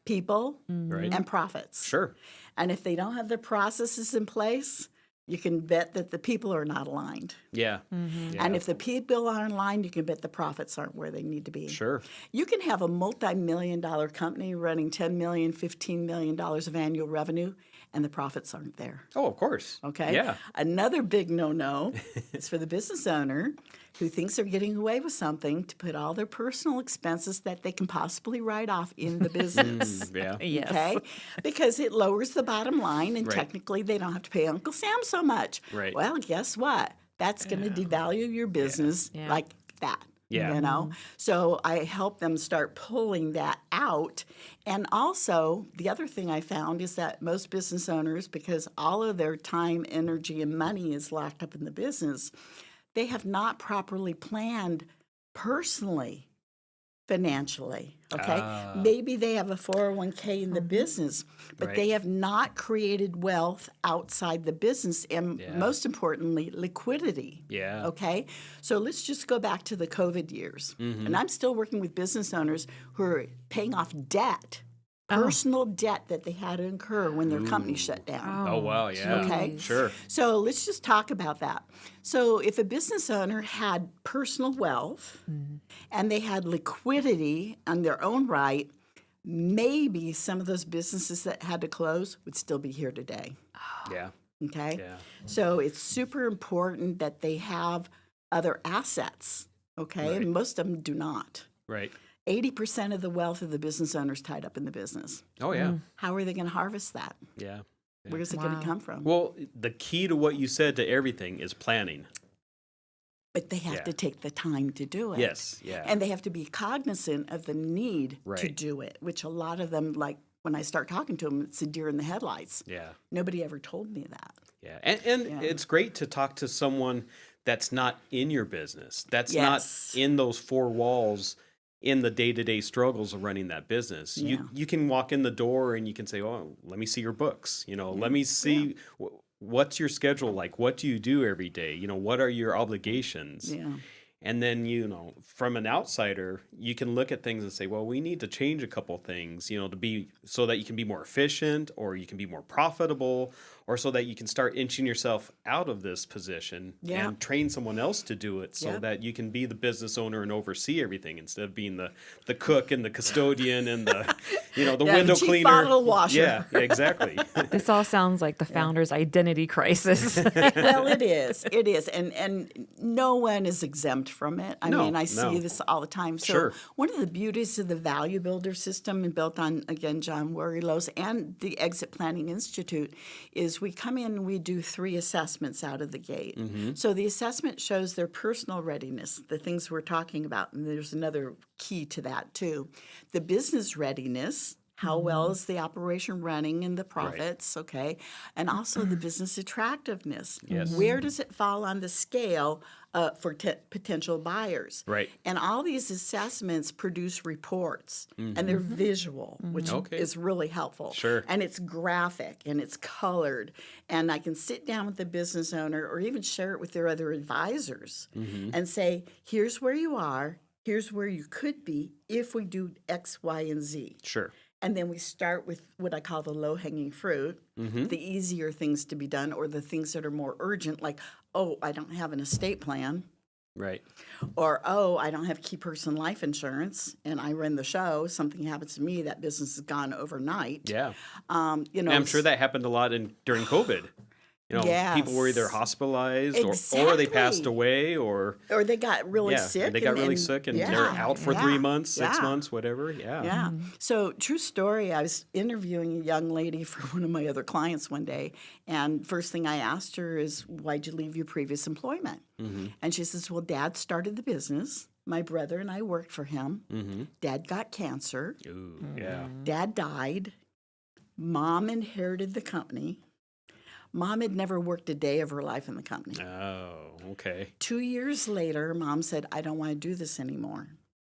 people, Right. and profits. Sure. And if they don't have their processes in place, you can bet that the people are not aligned. Yeah. And if the people aren't aligned, you can bet the profits aren't where they need to be. Sure. You can have a multi-million-dollar company running $10 million, $15 million of annual revenue, and the profits aren't there. Oh, of course. Okay? Yeah. Another big no-no is for the business owner who thinks they're getting away with something to put all their personal expenses that they can possibly write off in the business. Yeah. Yes. Okay? Because it lowers the bottom line, and Right. technically they don't have to pay Uncle Sam so much. Right. Well, guess what? That's going to devalue your business Yeah. like that. Yeah. You know? So I help them start pulling that out. And also, the other thing I found is that most business owners, because all of their time, energy, and money is locked up in the business, they have not properly planned personally, financially. Okay? Maybe they have a 401k in the business, but Right. they have not created wealth outside the business, and most importantly, liquidity. Yeah. Okay? So let's just go back to the COVID years. And I'm still working with business owners who are paying off debt, personal debt that they had to incur when their company shut down. Oh, wow. Yeah. Okay. Sure. So let's just talk about that. So if a business owner had personal wealth and they had liquidity on their own right, maybe some of those businesses that had to close would still be here today. Yeah. Okay? Yeah. So it's super important that they have other assets. Okay? Right. And most of them do not. Right. 80% of the wealth of the business owner is tied up in the business. Oh, yeah. How are they going to harvest that? Yeah. Where's it going to come from? Well, the key to what you said to everything is planning. But they have to take the time to do it. Yes. Yeah. And they have to be cognizant of the need to Right. do it, which a lot of them, like when I start talking to them, it's a deer in the headlights. Yeah. Nobody ever told me that. Yeah. And it's great to talk to someone that's not in your business, that's not in those 4 walls in the day-to-day struggles of running that business. You can walk in the door and you can say, "Oh, let me see your books. Let me see what's your schedule like? What do you do every day? You know, what are your obligations? Yeah. And then, you know, from an outsider, you can look at things and say, well, we need to change a couple things, you know, to be so that you can be more efficient, or you can be more profitable, or so that you can start inching yourself out of this position Yeah. and train someone else to do it, so Yep. that you can be the business owner and oversee everything instead of being the cook and the custodian and the, you know, the Yeah, window chief cleaner. bottle washer. Yeah, exactly. This all sounds like the founder's identity crisis. Well, it is. It is. And no one is exempt from it. I No, mean, I see no. this all the time. So Sure. one of the beauties of the Value Builder system, and built on, again, John Warrilow's and the Exit Planning Institute, is we come in and we do 3 assessments out of the gate. So the assessment shows their personal readiness, the things we're talking about. And there's another key to that, too. The business readiness. How well is the operation running and the profits, okay? And also the business attractiveness. Yes. Where does it fall on the scale for potential buyers? Right. And all these assessments produce reports, and they're visual, which Okay. is really helpful. Sure. And it's graphic, and it's colored. And I can sit down with the business owner, or even share it with their other advisors, and say, here's where you are, here's where you could be if we do X, Y, and Z. Sure. And then we start with what I call the low-hanging fruit, the easier things to be done, or the things that are more urgent, like, oh, I don't have an estate plan, Right. or, oh, I don't have key person life insurance, and I run the show. Something happens to me, that business is gone overnight. Yeah. You know, And I'm sure that happened a lot during COVID. You know, people were either Yes. hospitalized or they passed Exactly. away, or they got really sick. they got really and sick and yeah, they're out for 3 months, 6 yeah. months, whatever. Yeah. Yeah. So, true story, I was interviewing a young lady for one of my other clients one day, and first thing I asked her is, why'd you leave your previous employment? And she says, well, Dad started the business. My brother and I worked for him. Dad got cancer. Ooh, yeah. Dad died. Mom inherited the company. Mom had never worked a day of her life in the company. Oh, okay. 2 years later, Mom said, I don't want to do this anymore.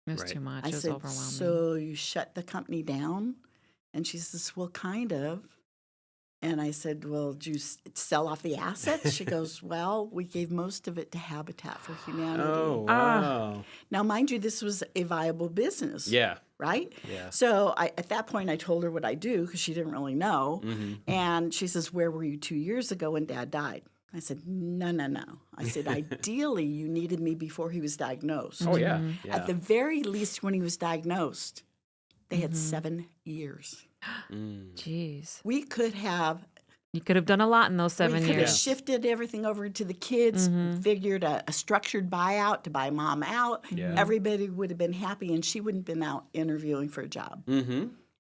It was Right. too much. I It was said, overwhelming. so you shut the company down? And she says, well, kind of. And I said, well, did you sell off the assets? She goes, well, we gave most of it to Habitat for Humanity. Oh, wow. Now, mind you, this was a viable business. Yeah. Right? Yeah. So at that point, I told her what I do, because she didn't really know. And she says, where were you 2 years ago when Dad died? I said, no. I said, ideally, you needed me before he was diagnosed. Oh, yeah. Yeah. At the very least, when he was diagnosed, they had 7 years. Jeez. We could have You could have done a lot in those 7 we could years. have shifted everything over to the kids, figured a structured buyout to buy Mom out. Yeah. Everybody would have been happy, and she wouldn't have been out interviewing for a job.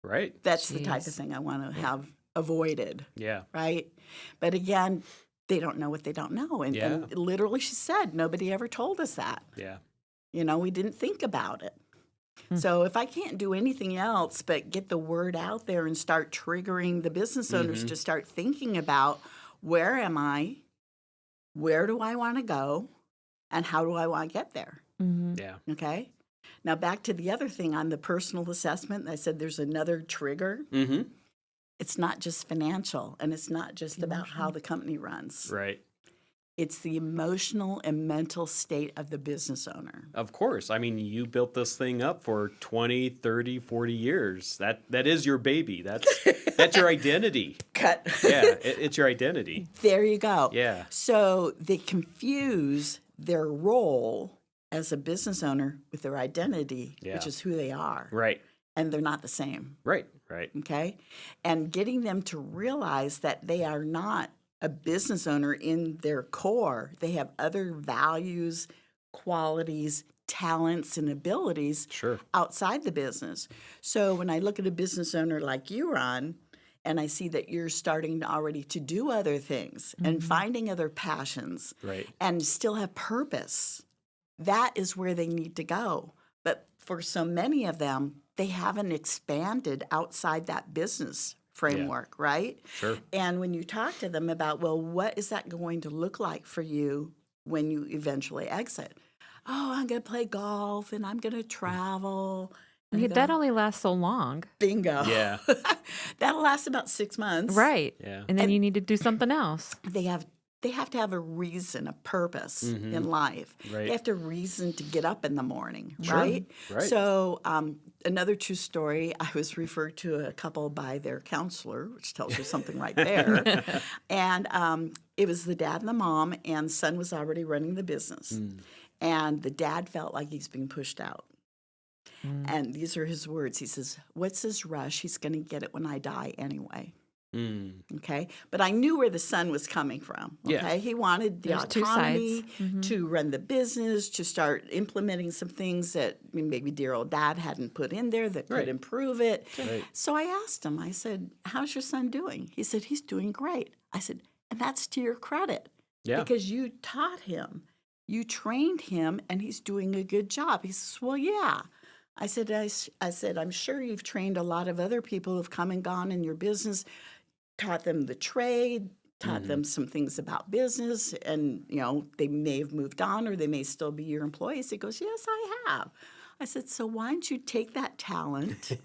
Right. That's the type of Jeez. thing I want to have avoided, Yeah. right? But again, they don't know what they don't know. And, Yeah. and literally, she said, nobody ever told us that. Yeah. You know, we didn't think about it. So if I can't do anything else but get the word out there and start triggering the business owners to start thinking about, where am I? Where do I want to go? And how do I want to get there? Yeah. Okay. Now back to the other thing on the personal assessment. I said there's another trigger. It's not just financial, and it's not just about how the company runs. Right. It's the emotional and mental state of the business owner. Of course. I mean, you built this thing up for 20, 30, 40 years. That is your baby. That's your identity. Cut. Yeah, it's your identity. There you go. Yeah. So they confuse their role as a business owner with their identity, Yeah. which is who they are. Right. And they're not the same. Right. Right. Okay. And getting them to realize that they are not a business owner in their core. They have other values, qualities, talents, and abilities outside the business. So when I look at a business owner like you, Ron, and I see that you're starting already to do other things and finding other passions Right. and still have purpose, that is where they need to go. But for so many of them, they haven't expanded outside that business framework, right? Sure. And when you talk to them about, well, what is that going to look like for you when you eventually exit? Oh, I'm going to play golf and I'm going to travel Yeah, that only lasts so long. Bingo. Yeah. That'll last about 6 months. Right. Yeah. And then you need to do something else. They have to have a reason, a purpose Mhm. in life. Right. They have to reason to get up in the morning, Sure. right? Right. So another true story, I was referred to a couple by their counselor, which tells you something right there. And it was the dad and the mom, and the son was already running the business. And the dad felt like he's being pushed out. And these are his words. He says, "What's his rush? He's going to get it when I die anyway." Okay, but I knew where the son was coming from. Okay, Yeah. he wanted the There's two autonomy sides. to run the business, to start implementing some things that maybe dear old dad hadn't put in there that could Right. improve it. Right. So I asked him. I said, "How's your son doing?" He said, "He's doing great." I said, "And that's to your credit, Yeah. because you taught him, you trained him, and he's doing a good job." He says, "Well, yeah." I said, "I'm sure you've trained a lot of other people who've come and gone in your business, taught them the trade, taught them some things about business, and they may have moved on or they may still be your employees." He goes, "Yes, I have." I said, "So why don't you take that talent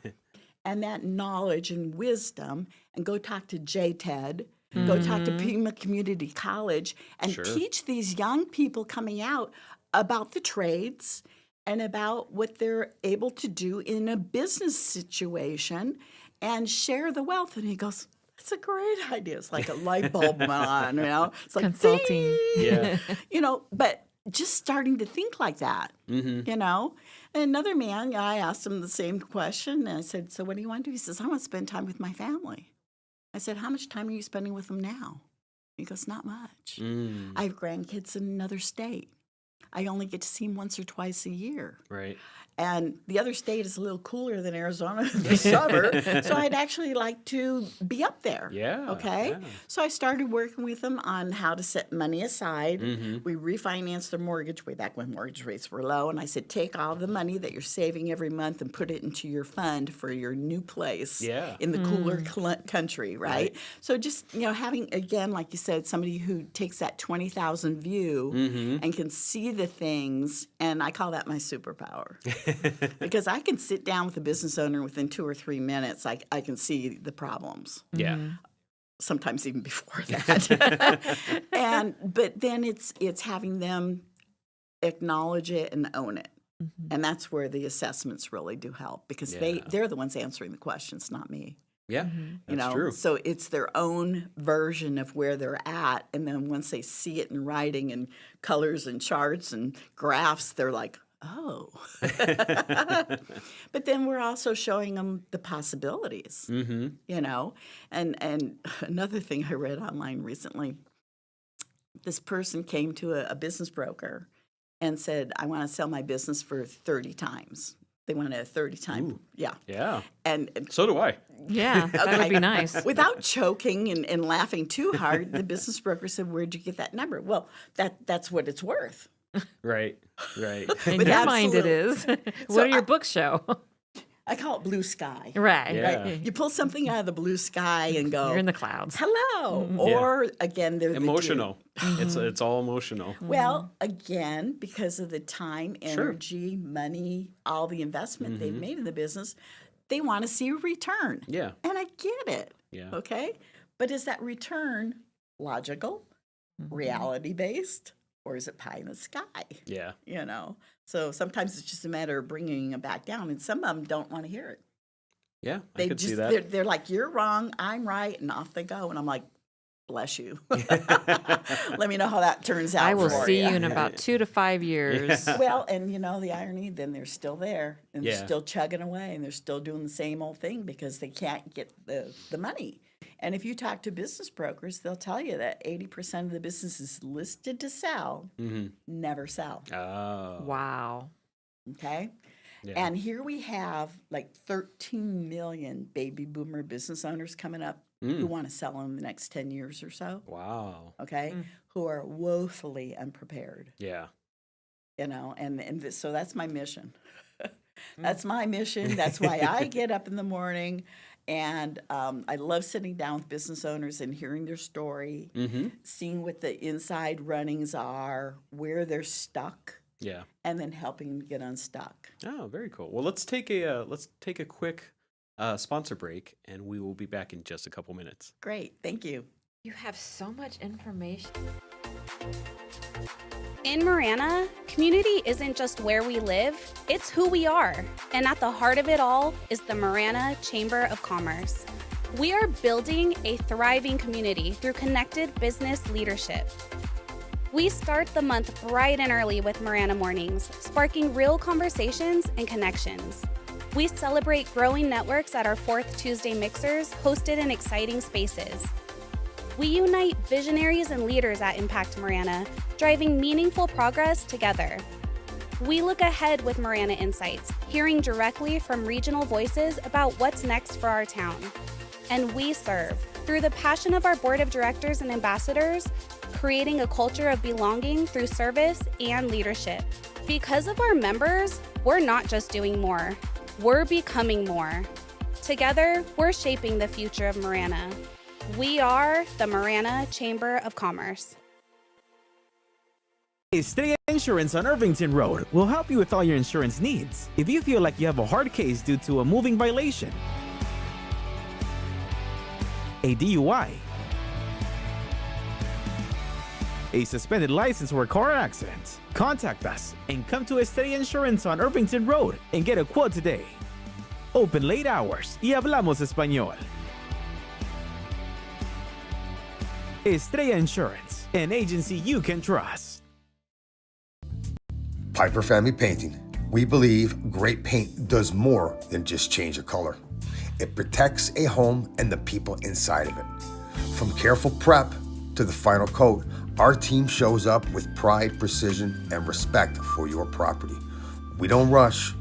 and that knowledge and wisdom and go talk to JTED, go talk to Pima Community College, and Sure. teach these young people coming out about the trades and about what they're able to do in a business situation and share the wealth." And he goes, "That's a great idea." It's like a light bulb went on, It's like Consulting. ding! Yeah. But just starting to think like that, Mhm. And another man, I asked him the same question. And I said, "So what do you want to do?" He says, "I want to spend time with my family." I said, "How much time are you spending with them now?" He goes, "Not much. I have grandkids in another state. I only get to see them once or twice a year. Right. And the other state is a little cooler than Arizona in the summer. So I'd actually like to be up there." Yeah. Okay. Yeah. So I started working with them on how to set money aside. Mhm. We refinanced their mortgage way back when mortgage rates were low. And I said, "Take all the money that you're saving every month and put it into your fund for your new place Yeah. in the cooler country," right? So just, having, again, like you said, somebody who takes that 20,000 view and can see the things. And I call that my superpower. Because I can sit down with a business owner within 2 or 3 minutes. I can see the problems. Yeah. Sometimes even before that. But then it's having them acknowledge it and own it. And that's where the assessments really do help, because they're the ones answering the questions, not me. Yeah. That's true. So it's their own version of where they're at, and then once they see it in writing and colors and charts and graphs, they're like, "Oh." But then we're also showing them the possibilities, And another thing I read online recently, this person came to a business broker and said, "I want to sell my business for 30 times." They wanted a 30 time. Ooh. Yeah. Yeah. And So do I. Yeah, that would be nice. Without choking and laughing too hard, the business broker said, "Where'd you get that number?" "Well, that's what it's worth." Right. Right. In But your mind, it absolute- is. So What do your books show? I call it blue sky. Right. Yeah. Right? You pull something out of the blue sky and go, You're in the clouds. "Hello." Yeah. Or again, they're the deer. Emotional. It's all emotional. Well, again, because of the time, energy, money, all the investment they've made in the business, they want to see a return. Yeah. And I get it. Yeah. Okay. But is that return logical, reality based, or is it pie in the sky? Yeah. So sometimes it's just a matter of bringing them back down, and some of them don't want to hear it. Yeah. I They could see just that. they're like, "You're wrong, I'm right," and off they go. And I'm like, "Bless you." Let me know how that turns out. I will for see ya. you in about 2 to 5 years. Well, and the irony, then they're still there, and Yeah. they're still chugging away, and they're still doing the same old thing because they can't get the money. And if you talk to business brokers, they'll tell you that 80% of the businesses listed to sell never sell. Oh. Wow. Okay? Yeah. And here we have like 13 million baby boomer business owners coming up who want to sell in the next 10 years or so. Wow. Okay? Who are woefully unprepared. Yeah. So that's my mission. That's my mission. That's why I get up in the morning, and I love sitting down with business owners and hearing their story, seeing what the inside runnings are, where they're stuck, Yeah. and then helping them get unstuck. Oh, very cool. Well, let's take a quick sponsor break, and we will be back in just a couple minutes. Great. Thank you. You have so much information. In Marana, community isn't just where we live, it's who we are. And at the heart of it all is the Marana Chamber of Commerce. We are building a thriving community through connected business leadership. We start the month bright and early with Marana Mornings, sparking real conversations and connections. We celebrate growing networks at our 4th Tuesday mixers hosted in exciting spaces. We unite visionaries and leaders at Impact Marana, driving meaningful progress together. We look ahead with Marana Insights, hearing directly from regional voices about what's next for our town. And we serve, through the passion of our board of directors and ambassadors, creating a culture of belonging through service and leadership. Because of our members, we're not just doing more, we're becoming more. Together, we're shaping the future of Marana. We are the Marana Chamber of Commerce. Estrella Insurance on Irvington Road will help you with all your insurance needs. If you feel like you have a hard case due to a moving violation, a DUI, a suspended license or a car accident, contact us and come to Estrella Insurance on Irvington Road and get a quote today. Open late hours y hablamos español. Estrella Insurance, an agency you can trust. Piper Family Painting. We believe great paint does more than just change a color. It protects a home and the people inside of it. From careful prep to the final coat, our team shows up with pride, precision, and respect for your property. We don't rush,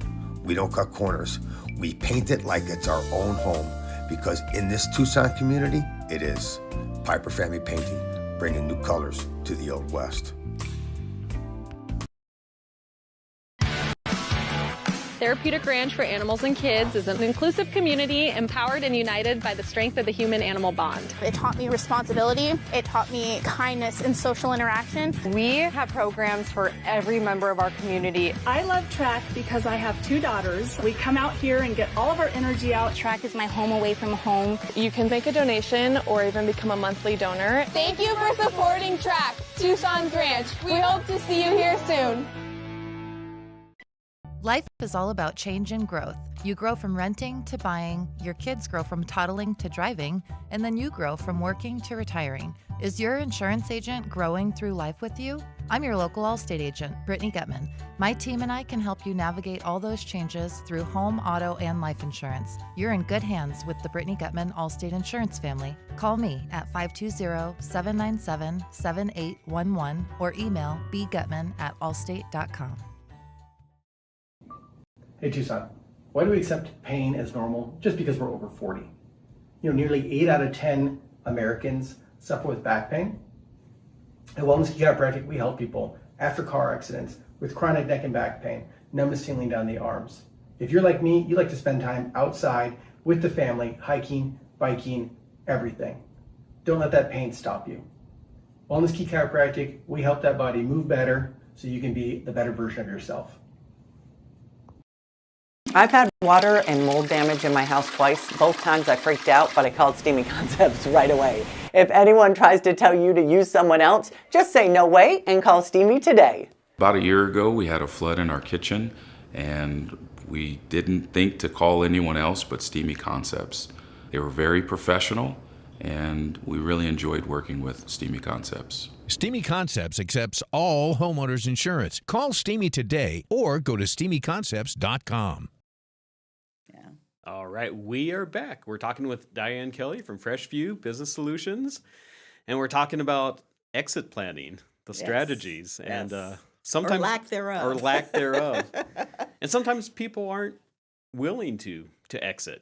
we don't cut corners. We paint it like it's our own home, because in this Tucson community, it is. Piper Family Painting, bringing new colors to the Old West. Therapeutic Ranch for Animals and Kids is an inclusive community empowered and united by the strength of the human-animal bond. It taught me responsibility. It taught me kindness and social interaction. We have programs for every member of our community. I love track because I have 2 daughters. We come out here and get all of our energy out. Track is my home away from home. You can make a donation or even become a monthly donor. Thank you for supporting Track, Tucson's Ranch. We hope to see you here soon. Life is all about change and growth. You grow from renting to buying, your kids grow from toddling to driving, and then you grow from working to retiring. Is your insurance agent growing through life with you? I'm your local Allstate agent, Brittany Gutman. My team and I can help you navigate all those changes through home, auto, and life insurance. You're in good hands with the Brittany Gutman Allstate Insurance family. Call me at 520-797-7811 or email bgutman@allstate.com. Hey Tucson, why do we accept pain as normal just because we're over 40? Nearly 8 out of 10 Americans suffer with back pain. At Wellness Chiropractic, we help people after car accidents with chronic neck and back pain, numbness tingling down the arms. If you're like me, you like to spend time outside with the family, hiking, biking, everything. Don't let that pain stop you. Wellness Key Chiropractic, we help that body move better so you can be the better version of yourself. I've had water and mold damage in my house twice. Both times I freaked out, but I called Steamy Concepts right away. If anyone tries to tell you to use someone else, just say no way and call Steamy today. About a year ago, we had a flood in our kitchen, and we didn't think to call anyone else but Steamy Concepts. They were very professional, and we really enjoyed working with Steamy Concepts. Steamy Concepts accepts all homeowners insurance. Call Steamy today or go to steamyconcepts.com. All right, we are back. We're talking with Dianne Kelley from FreshVue Business Solutions, and we're talking about exit planning, the strategies, and sometimes or lack thereof. And sometimes people aren't willing to exit.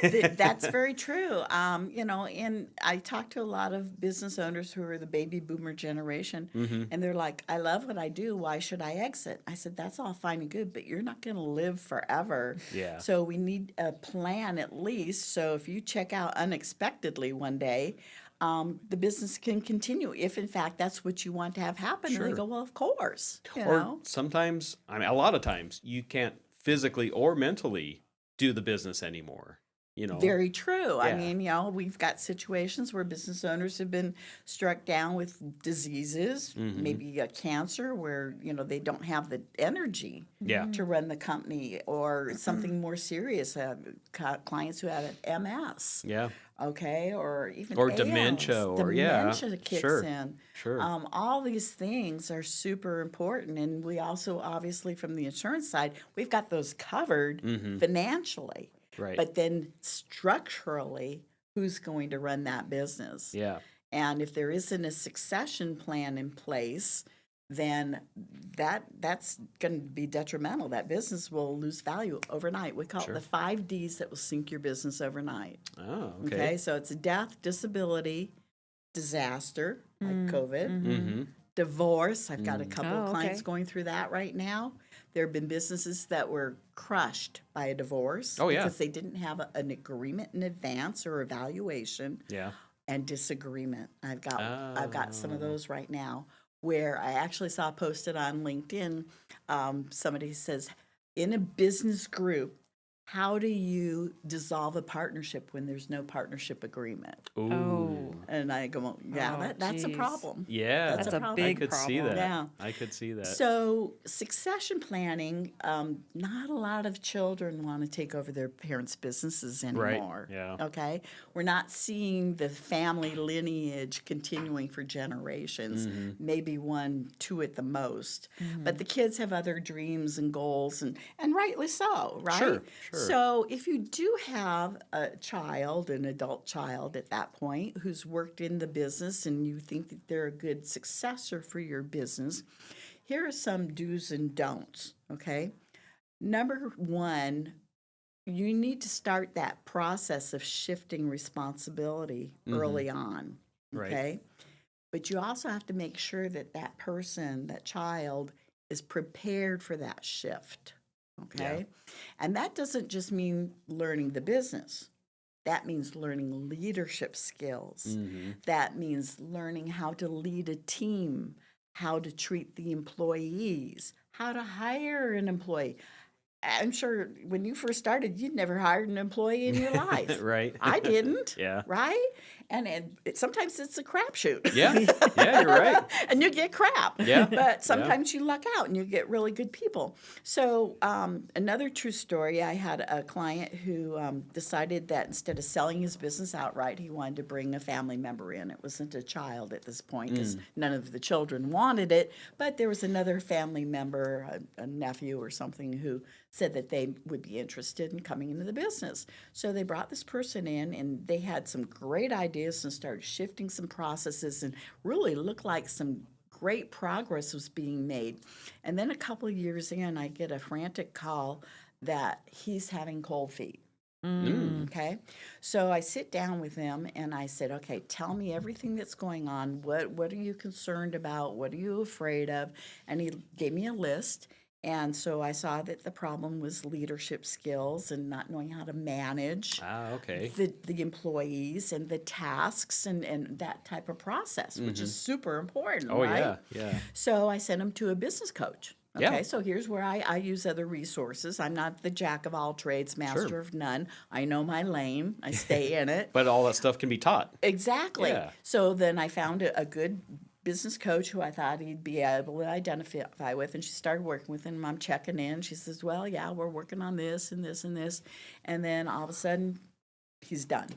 That's very true. And I talk to a lot of business owners who are the baby boomer generation, and they're like, I love what I do. Why should I exit? I said, that's all fine and good, but you're not going to live forever. Yeah. So we need a plan at least. So if you check out unexpectedly one day, the business can continue if, in fact, that's what you want to have happen. And they Sure. go, well, of course. You Or know? sometimes, I mean, a lot of times, you can't physically or mentally do the business anymore. You know, Very true. I Yeah. mean, we've got situations where business owners have been struck down with diseases, maybe a cancer, where they don't have the energy Yeah. to run the company, or something more serious. Clients who have an MS, Yeah. okay, or even Or ALS. dementia, or Dementia kicks sure, in. sure. All these things are super important, and we also, obviously, from the insurance side, we've got those covered financially. Right. But then structurally, who's going to run that business? Yeah. And if there isn't a succession plan in place, then that's going to be detrimental. That business will lose value overnight. We call Sure. it the 5 Ds that will sink your business overnight. Oh, Okay, okay. so it's death, disability, disaster, like COVID, Mm-hmm. divorce. I've got a couple Oh, of clients okay. going through that right now. There have been businesses that were crushed by a divorce Oh, yeah. because they didn't have an agreement in advance or evaluation, Yeah. and disagreement. I've got some of those right now, where I actually saw posted on LinkedIn. Somebody says, in a business group, how do you dissolve a partnership when there's no partnership agreement? Ooh. Oh. And I go, yeah, Oh, that's a geez. problem. Yeah. That's a problem. big I could see problem. that. Yeah. I could see that. So succession planning, not a lot of children want to take over their parents' businesses Right, anymore. yeah. Okay. We're not seeing the family lineage continuing for generations, maybe 1, 2 at the most. But the kids have other dreams and goals, and rightly so, right? Sure. So if you do have a child, an adult child at that point, who's worked in the business and you think that they're a good successor for your business, here are some do's and don'ts, okay? Number 1, you need to start that process of shifting responsibility early on, Right. okay? But you also have to make sure that that person, that child, is prepared for that shift, okay? And that doesn't just mean learning the business. That means learning leadership skills. That means learning how to lead a team, how to treat the employees, how to hire an employee. I'm sure when you first started, you'd never hired an employee in your life. Right. I didn't. Yeah. Right? And sometimes it's a crapshoot. Yeah. Yeah, you're right. And you get crap. Yeah. But sometimes you luck out and you get really good people. So another true story, I had a client who decided that instead of selling his business outright, he wanted to bring a family member in. It wasn't a child at this point because none of the children wanted it. But there was another family member, a nephew or something, who said that they would be interested in coming into the business. So they brought this person in, and they had some great ideas and started shifting some processes, and really looked like some great progress was being made. And then a couple of years in, I get a frantic call that he's having cold feet. Okay. So I sit down with him and I said, okay, tell me everything that's going on. What are you concerned about? What are you afraid of? And he gave me a list. And so I saw that the problem was leadership skills and not knowing how to manage Okay. the employees and the tasks and that type of process, which is super important, Oh, right? yeah. So I sent him to a business coach. Okay, Yeah. so here's where I use other resources. I'm not the jack of all trades, master of none. I know my lane. I stay in it. But all that stuff can be taught. Exactly. Yeah. So then I found a good business coach who I thought he'd be able to identify with, and she started working with him. I'm checking in. She says, well, yeah, we're working on this and this and this. And then all of a sudden, he's done.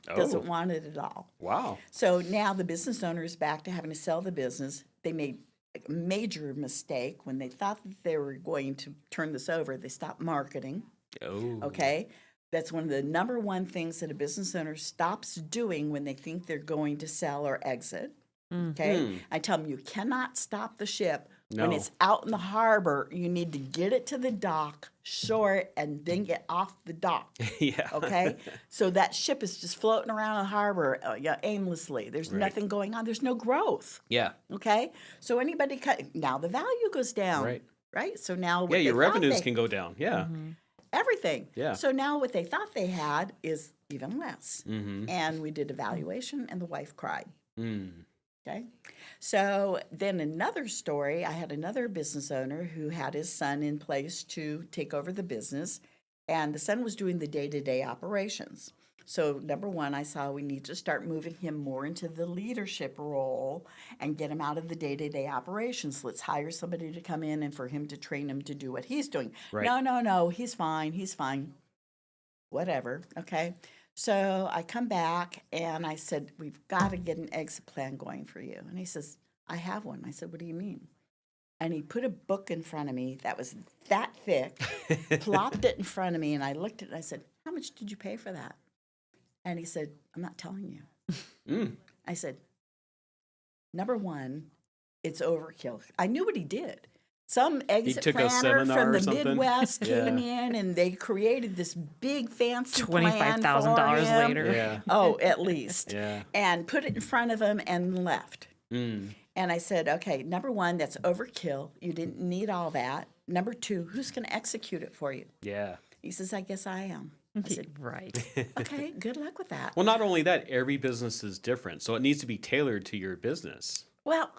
Doesn't want it at all. Wow. So now the business owner is back to having to sell the business. They made a major mistake when they thought that they were going to turn this over. They stopped marketing. Oh. Okay. That's one of the number one things that a business owner stops doing when they think they're going to sell or exit. Okay. I tell them you cannot stop the ship. When No. it's out in the harbor, you need to get it to the dock, shore it, and then get off the dock. Yeah. Okay? So that ship is just floating around the harbor aimlessly. There's Right. nothing going on. There's no growth. Yeah. Okay? So now the value goes down. Right. Right? So now Yeah, what your they thought revenues they- can go down. Yeah. everything. Yeah. So now what they thought they had is even less. Mm-hmm. And we did evaluation, and the wife cried. Mm. Okay. So then another story, I had another business owner who had his son in place to take over the business, and the son was doing the day-to-day operations. So number one, I saw we need to start moving him more into the leadership role and get him out of the day-to-day operations. Let's hire somebody to come in and for him to train him to do what he's doing. Right. No, he's fine. Whatever, okay? So I come back and I said, we've got to get an exit plan going for you. And he says, I have one. I said, what do you mean? And he put a book in front of me that was that thick, plopped it in front of me, and I looked at it and I said, how much did you pay for that? And he said, I'm not telling you. I said, number one, it's overkill. I knew what he did. Some exit took a planner seminar from or the something? Midwest came Yeah. in and they created this big fancy plan for $25,000 him. later. Yeah. Oh, at least. Yeah. And put it in front of him and left. Mm. And I said, okay, number one, that's overkill. You didn't need all that. Number two, who's going to execute it for you? Yeah. He says, I guess I am. I said, Right. okay, good luck with that. Well, not only that, every business is different, so it needs to be tailored to your business. Well,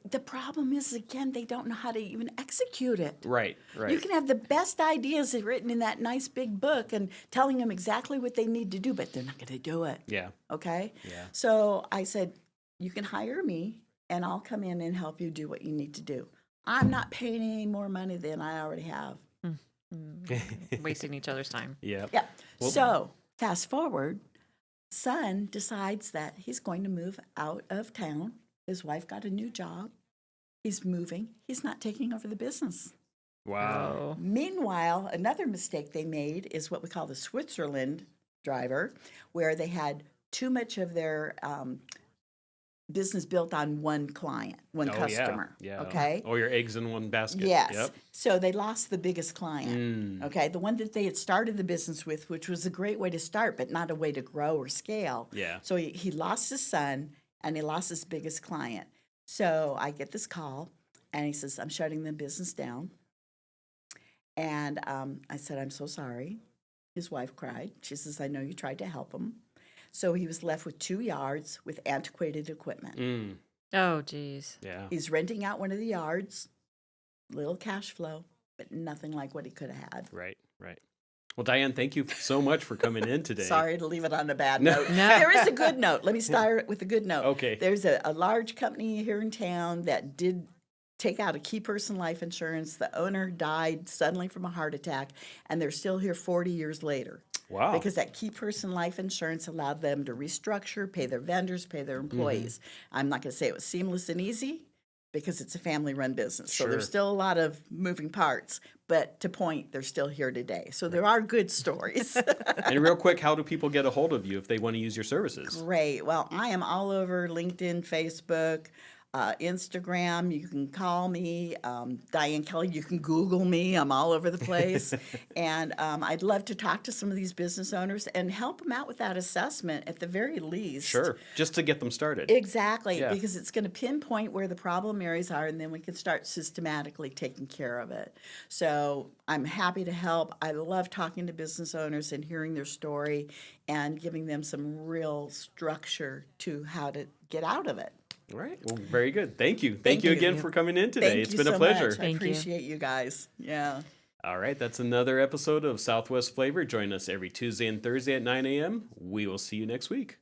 the problem is, again, they don't know how to even execute it. Right. You can have the best ideas written in that nice big book and telling them exactly what they need to do, but they're not going to do it. Yeah. Okay? Yeah. So I said, you can hire me, and I'll come in and help you do what you need to do. I'm not paying any more money than I already have. Wasting each other's time. Yeah. Yeah. Well- So fast forward, son decides that he's going to move out of town. His wife got a new job. He's moving. He's not taking over the business. Wow. Meanwhile, another mistake they made is what we call the Switzerland driver, where they had too much of their business built on one client, one customer. Yeah. Okay. All your eggs in one basket. Yes. Yep. So they lost the biggest client. Okay. The one that they had started the business with, which was a great way to start, but not a way to grow or scale. Yeah. So he lost his son and he lost his biggest client. So I get this call and he says, I'm shutting the business down. And I said, I'm so sorry. His wife cried. She says, I know you tried to help him. So he was left with 2 yards with antiquated equipment. Oh, geez. Yeah. He's renting out one of the yards, little cash flow, but nothing like what he could have had. Right. Well, Dianne, thank you so much for coming in today. Sorry to leave it on a bad No. note. There is a good note. Let me start with a good note. Okay. There's a large company here in town that did take out a key person life insurance. The owner died suddenly from a heart attack, and they're still here 40 years later. Wow. Because that key person life insurance allowed them to restructure, pay their vendors, pay their employees. I'm not going to say it was seamless and easy because it's a family-run business. So Sure. there's still a lot of moving parts. But to point, they're still here today. So there are good stories. And real quick, how do people get a hold of you if they want to use your services? Great. Well, I am all over LinkedIn, Facebook, Instagram. You can call me, Dianne Kelley. You can Google me. I'm all over the place. And I'd love to talk to some of these business owners and help them out with that assessment at the very least. Sure. Just to get them started. Exactly, Yeah. because it's going to pinpoint where the problem areas are, and then we can start systematically taking care of it. So I'm happy to help. I love talking to business owners and hearing their story and giving them some real structure to how to get out of it. All right. Well, very good. Thank you. Thank you again for coming in today. Thank It's you been a so pleasure. much. I appreciate you guys. Yeah. All right. That's another episode of Southwest Flavor. Join us every Tuesday and Thursday at 9 a.m. We will see you next week.